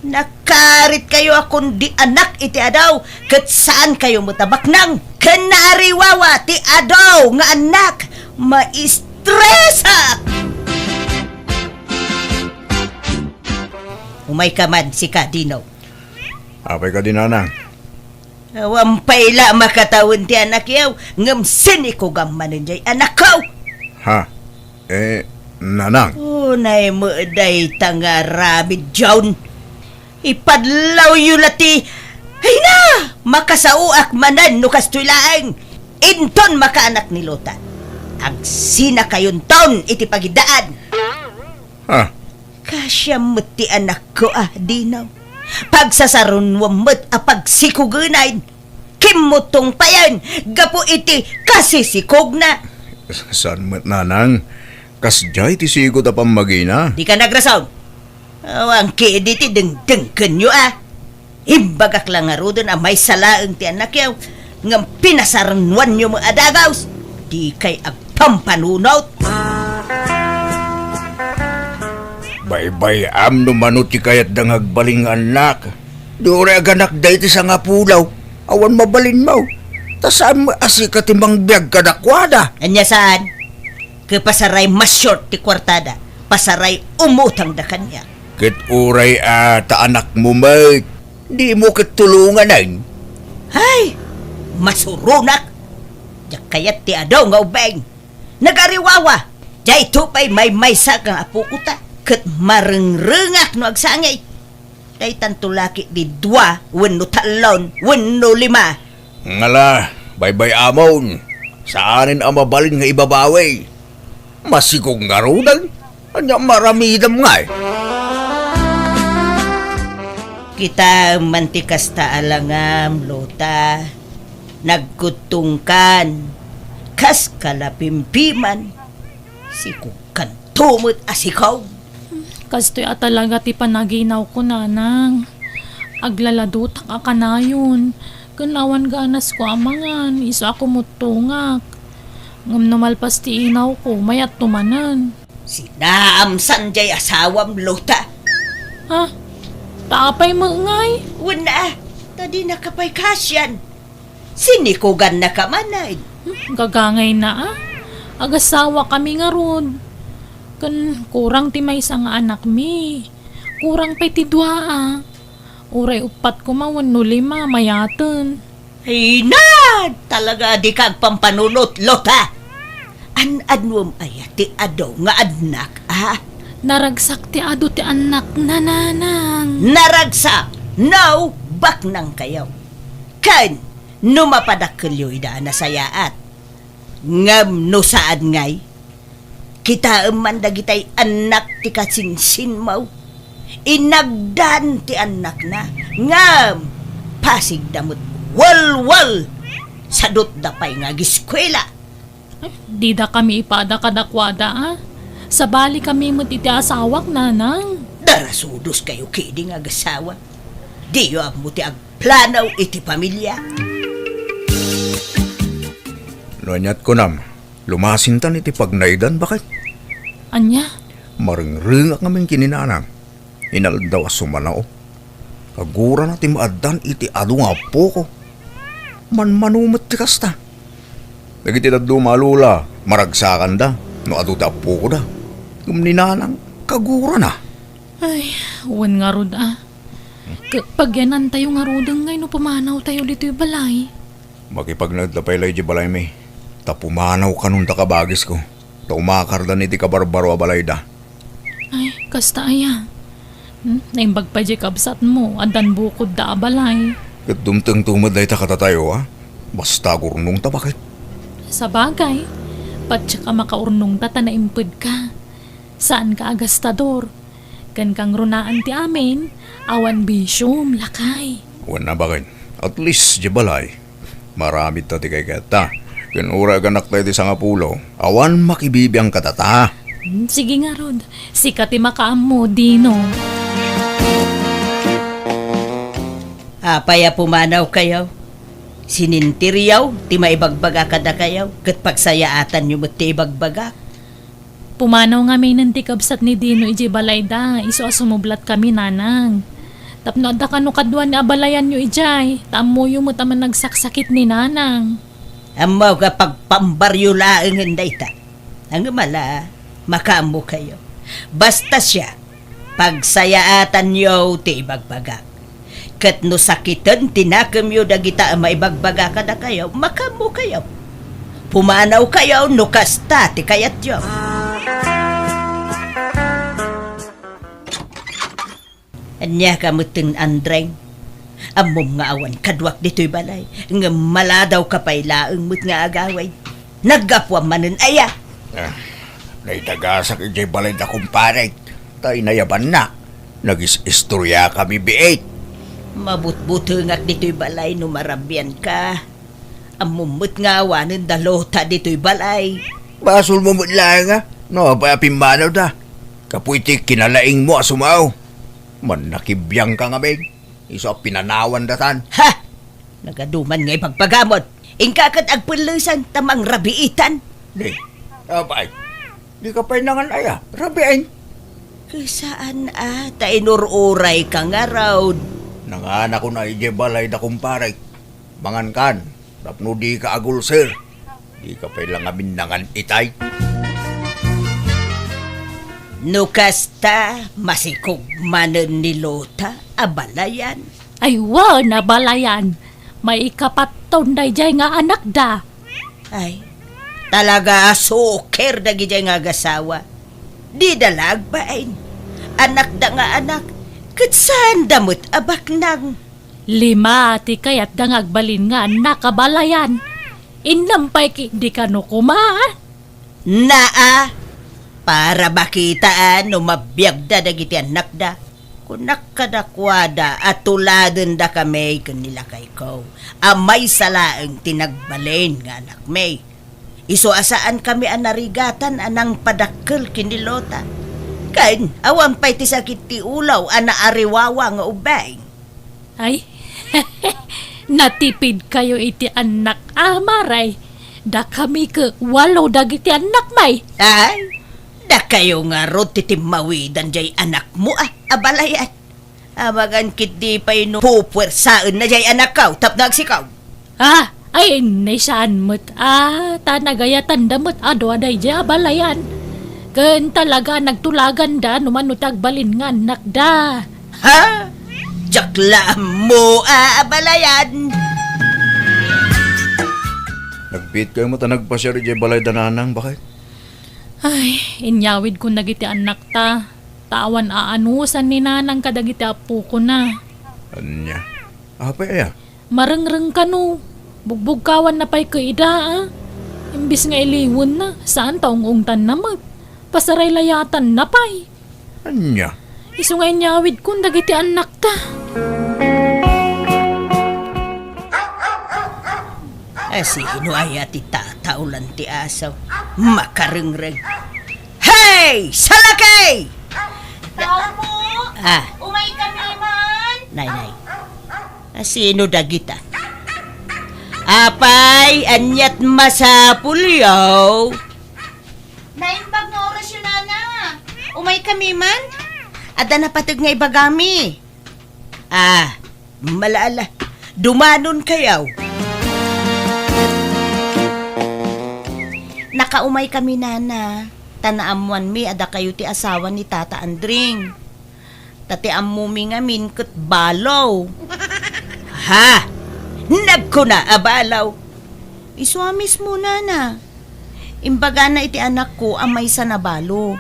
Nakarit kayo akong di anak iti adaw. Kat saan kayo mutabak nang kanariwawa ti adaw nga anak. Maistresa! Umay ka man si Kadinaw. Apay ka din nanang. Wampay la makatawin ti anak yaw. Ngam siniko gamanin jay anak ko. Ha? Nanang. Unay mo day tanga rabid John. Ipadlaw yu lati. Ay na! Makasauak manan no kastuilaang. Inton makaanak ni Lota. Ang sina kayon taon iti pagidaan. Ha? Kasya mo't ti anak ko Dinaw. Pagsasaron wamot pagsikugunain. Kimutong pa yan. Gapo iti kasisikog na. Saan mo't nanang? Kasjay ti sigo ta pamagina. Di ka nagrasaw. Ang kidi ti dengdengken nyo Imbagak lang nga rodon may salaang ti anak yaw. Ngam pinasarnuan nyo mo adagaws. Di kay agpampanunot. Bay no manot ti kayat dangag baling anak. Dure aganak day ti sa nga pulaw. Awan mabalin mo. Tasaan mo asika ti mangbiyag kadakwada. Anya saan? Kapasaray mas short ti kwartada. Pasaray umutang da kanya. Kit uray ta anak mo may. Di mo kitulungan ay. Ay! Masurunak! Diyak kayat ti adaw nga ubeng. Nagariwawa! Diyay tupay may maysa kang apukuta. Kat marengrengak no agsangay. Diyay tantulaki di 2, wenno 3, wenno 5. Ngala, bay amon. Saanin ang mabalin nga ibabawi. Masikong nga rodan. Anya maramidam nga eh. Kita mantikas ta alangam, Lota. Nagkutungkan. Kas kalapimpiman. Sikukan tumot asikaw. Kastoy talaga ti panaginaw ko nanang. Aglaladot ka kanayon. Kanawan ganas ko amangan, isa ako mutungak. Ngam numalpas ti inaw ko, mayat tumanan. Sinaamsan jay asawam lota. Ha? Tapay mo ngay? Wala, tadi nakapay kasyan. Sinikugan na kamanay. Gagangay na ah. Agasawa kami nga ron. Kan kurang ti may isang anak mi. Kurang pa'y ti dua ah. Uray upat ko mawan no 5 mayatan. Ay na! Talaga di kag pampanulot, lota. An-anwam ay ti ado nga adnak, ah? Naragsak ti ado ti anak na nanang. Naragsak! No! Bak nang kayaw. Kan, numapadakilyo'y da na sayaat. Ngam no saad ngay. Kita man dagitay anak ti kasinsin mo. Inagdan ti anak na. Ngam, pasig damot wal-wal. Sadot da pa'y nga giskwela. Di da kami ipada kadakwada ah. Sa bali kami mo ti asawak nanang. Darasudos kayo kidi nga gasawa. Di yo mo ti agplanaw iti pamilya. Nanyat ko nam, lumasintan iti pagnaidan, bakit? Anya? Maringringak ngamin kininanang. Inaldaw asumanaw. Kagura na ti maadan iti ado nga po ko. Manumot ti kasta. Nagiti na dumalula, maragsakan da, no ado ta po ko da. Gumninanang, kagura na. Ay, uwan nga rod ah. Pagyanan tayo nga rodang ngay no pumanaw tayo dito'y balay. Makipagnadlapay lay di balay may. Ta pumanaw ka nun ta kabagis ko. Ta umakardan iti kabarbaro a balay da. Ay, kasta aya. Naimbag pa di kabsat mo, adan bukod da abalay. Kat dumteng tumad day ta katatayo ha. Basta gurnong ta bakit? Sa bagay, patsa ka makaurnong ta naimpod ka. Saan ka agastador? Kan kang runaan ti amin, awan bisyom, lakay. Wan na bakit? At least di balay. Marami ta ti kay kata. Kinura ganak tayo ti sangapulo. Awan makibibiyang katata. Sige nga rod, sikat ti makaam mo, Dino. Apaya pumanaw kayaw. Sinintiryaw, ti maibagbaga kada kayaw. Kat pagsayaatan nyo mo ti ibagbaga. Pumanaw nga may nantikabsat ni Dino iji balay da, iso asumublat kami nanang. Tapno da ka no kadwan ni abalayan nyo ijay, tamo yung mo taman nagsaksakit ni nanang. Amaw kapag pambaryo laang hinday ta. Ang mala, makaamo kayo. Basta siya, pagsayaatan nyo ti ibagbaga. Kat no sakitan, tinakam yo dagita maibagbaga kada kayo, makamo kayo. Pumanaw kayo, no kasta, ti kayat yo. Anya kamutin Andreng, amom nga awan kadwak dito'y balay, nga maladaw kapay laang mo't nga agaway. Naggapwa manen aya. Naitagasak ijay balay da kumpare. Tay nayaban na. Nagis-istorya kami biit. Mabut-butungak dito'y balay no marabyan ka. Amumot nga awanin dalota dito'y balay. Basul mo lang nga. No, pa pimbanaw da. Kapuiti kinalaing mo asumaw. Man nakibiyang ka nga beg. Iso pinanawan datan. Ha! Nagaduman nga'y pagpagamot. Ingkakat agpulisan tamang rabiitan. Di, abay. Di ka pa nangan aya. Rabiin. Saan tainururay ka nga raw. Nanganak ko na ije balay da kumpare. Mangan kan. Tapno di ka agul sir. Di ka pa lang amin nangan itay. No kasta masikog manen ni Lota abalayan. Ay wa na balayan. May ikapaton na jay nga anak da. Ay, talaga suker na gijay nga gasawa. Di dalag ba ay? Anak da nga anak. Katsaan damot abak nang. 5 ti kayat dangagbalin nga nakabalayan. Inampay ki di ka no kumaan. Naa, para bakitaan no mabiyag da dagiti anak da. Kunak kadakwada at tuladan da kami kanila kay ko. Amay salaang tinagbalin nga anak may. Iso asaan kami anarigatan anang padakkel kinilota. Kain, awan pa'y ti sakit ti ulaw, ana ariwawa nga ubay. Ay, natipid kayo iti anak amaray. Da kami ke walo dagiti anak may. Ay, da kayo nga ro titimawidan jay anak mo abalayan. Amagan kit di pa ino pupwersaan na jay anak kaw, tap nagsikaw. Ay, naisaan mo't tanagaya tandamot ado aday jay abalayan. Ken talaga nagtulagan da numanutag balin nga anak da. Ha? Jakla mo abalayan. Nagbit kayo mo ta nagpasya rin jay balay dananang, bakit? Ay, inyawid ko nagiti anak ta. Tawan aanusan ni nanang kadagiti apo ko na. Anya? Apay ya? Marengreng ka no. Bugbog kawan na pa'y kaida Imbis nga iliwon na, saan taong ungtan naman? Pasaray layatan na pa'y. Anya? Iso nga inyawid kung dagiti anak ta. Sino ay ati tataulan ti asaw? Makarengreng. Hey! Salakay! Tao po! Ah, Umay kami man! nay. Sino dagita? Apay, anyat masapul yaw. Naimbag nga oras yun, Nana. Umay kami man? Ada na patag nga ibagami. Malaala. Dumanon kayaw. Nakaumay kami, Nana. Tanaamuan mi, ada kayo ti asawa ni Tata Andring. Tati amumi nga min ket balaw. Ha? Nagkuna abalaw. Iswamis mo, Nana. Imbaga na iti anak ko amay sa nabalo.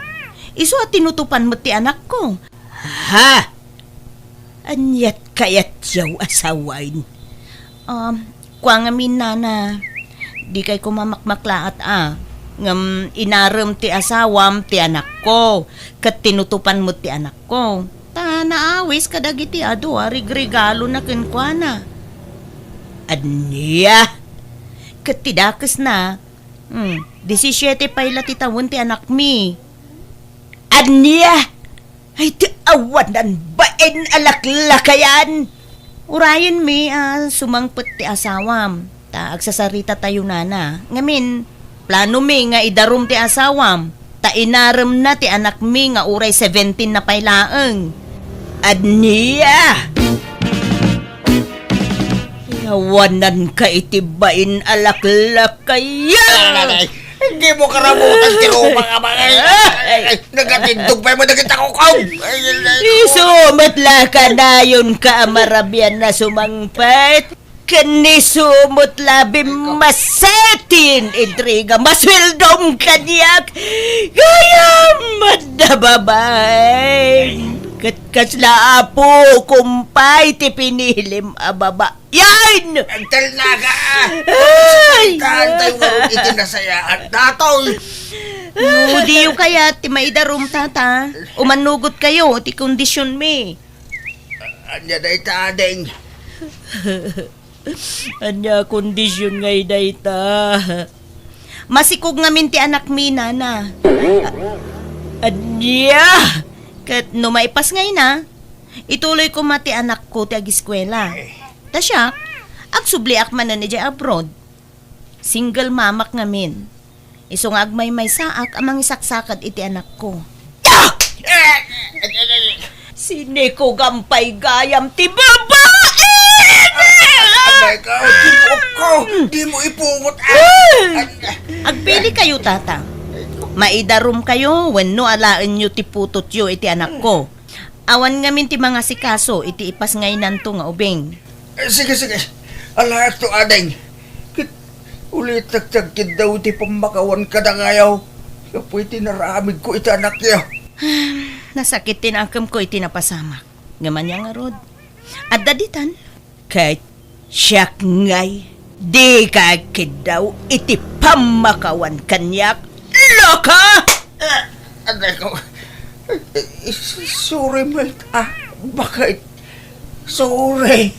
Iso at tinutupan mo ti anak ko. Ha? Anyat kayat yaw asawain. Kwa nga min, Nana. Di kay kumamakmaklaat ngam inarem ti asawam ti anak ko. Kat tinutupan mo ti anak ko. Ta naawis kadagiti ado regalo na kenkwana. Anya? Kat tidakes na. 17 pa ila ti tawon ti anak mi. Anya? Ay ti awanan baen alaklakayan. Urayan mi sumangpet ti asawam. Ta agsasarita tayo, Nana. Ngamin, plano mi nga idarum ti asawam. Ta inarem na ti anak mi nga uray 17 na pailaeng. Adniya! Yawanan ka itibain alaklakayan! Hindi mo karamutan tirupang abangay. Nagatindog pa mo nagkita ko kaw. Isumutla ka na yun ka amarabian na sumangpet. Kanisumot labim masetin intriga maswildom kanyak kaya madababay kasla apo kumpay ti pinilim ababa yan Antal naga ay Kantay mo itinasayaan datoy. Diyo kaya ti maidarum tata umanugot kayo ti kondisyon mi Anya day tadeng. Anya kondisyon ngay dayta. Masikog nga minti anak mi, Nana. Anya! Kat no maipas ngay na, ituloy ko mati anak ko ti agiskwela. Tasya, agsubli man na ni jay abroad. Single mamak ngamin. Iso nga agmay may saak amang isaksakad iti anak ko. Sine ko gampay gayam ti babae! Abay ka, di mo ipungot. Agpili kayo, tata. Maidarum kayo, wenno alaan nyo ti putot yo iti anak ko. Awan ngamin ti mga sikaso, iti ipas ngay nanto nga ubing. Sige. Alayak to adeng. Ulit nagtagkid daw ti pamakawan ka na ngayaw. Kapoy tinaramid ko iti anak niya. Nasakit tinakam ko iti napasamak. Ngaman yang arod. At daditan, kahit siyak ngay, di kakid daw iti pamakawan kanyak. Loka! Aday ko. Sorry, Melt. Bakit? Sorry.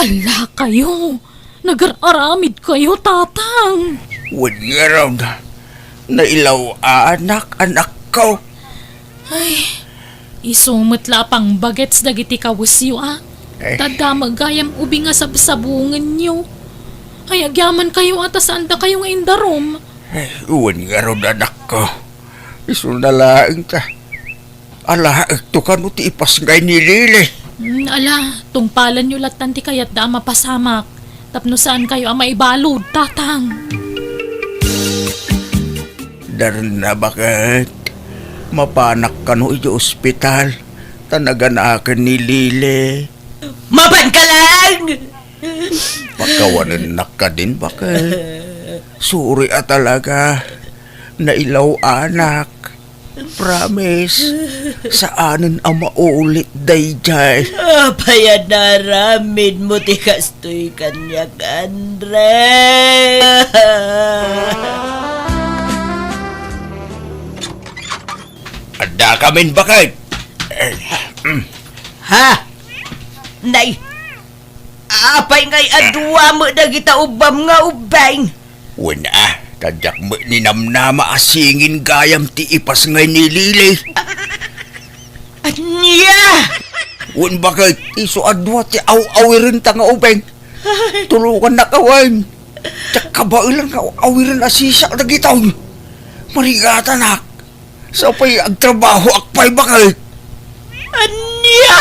Ala kayo! Nag-aramid kayo, tatang! Huwag nga raw na. Nailaw anak ko. Isumutla pang bagets dagiti kawusyo Eh. Tadamag gayam ubi nga sabsabungan nyo. Ay agyaman kayo atas anda kayo nga indarom. Uwan nga ron anak ko. Isunalaing ka. Alaag to ka no ti ipas ngay nilili. Ala, tungpalan nyo latan ti kayat da mapasamak. Tapno saan kayo ang maibalod, tatang. Daran na bakit? Mapanak ka no iti ospital. Tanagan akin ni Lili. Mapan ka lang! Pagkawanan na ka din bakit? Suri talaga. Nailaw anak. Promise. Saanin ang maulit dayjay. Apaya naramid mo ti kastoy kanyak, Andre. Ada kamin bakit? Ha? Nay, apay ngay adwa mo na kita ubam nga ubang. Wala, tadyak mo ninamnama asingin gayam ti ipas ngay nilili. Anya! Wan bakit iso adwa ti aw-awirin ta nga ubeng. Tulukan na kawan. Tsaka ba ilan ka awirin asisak na gitaw. Marigata nak. Sa pa'y agtrabaho akpay bakit? Anya!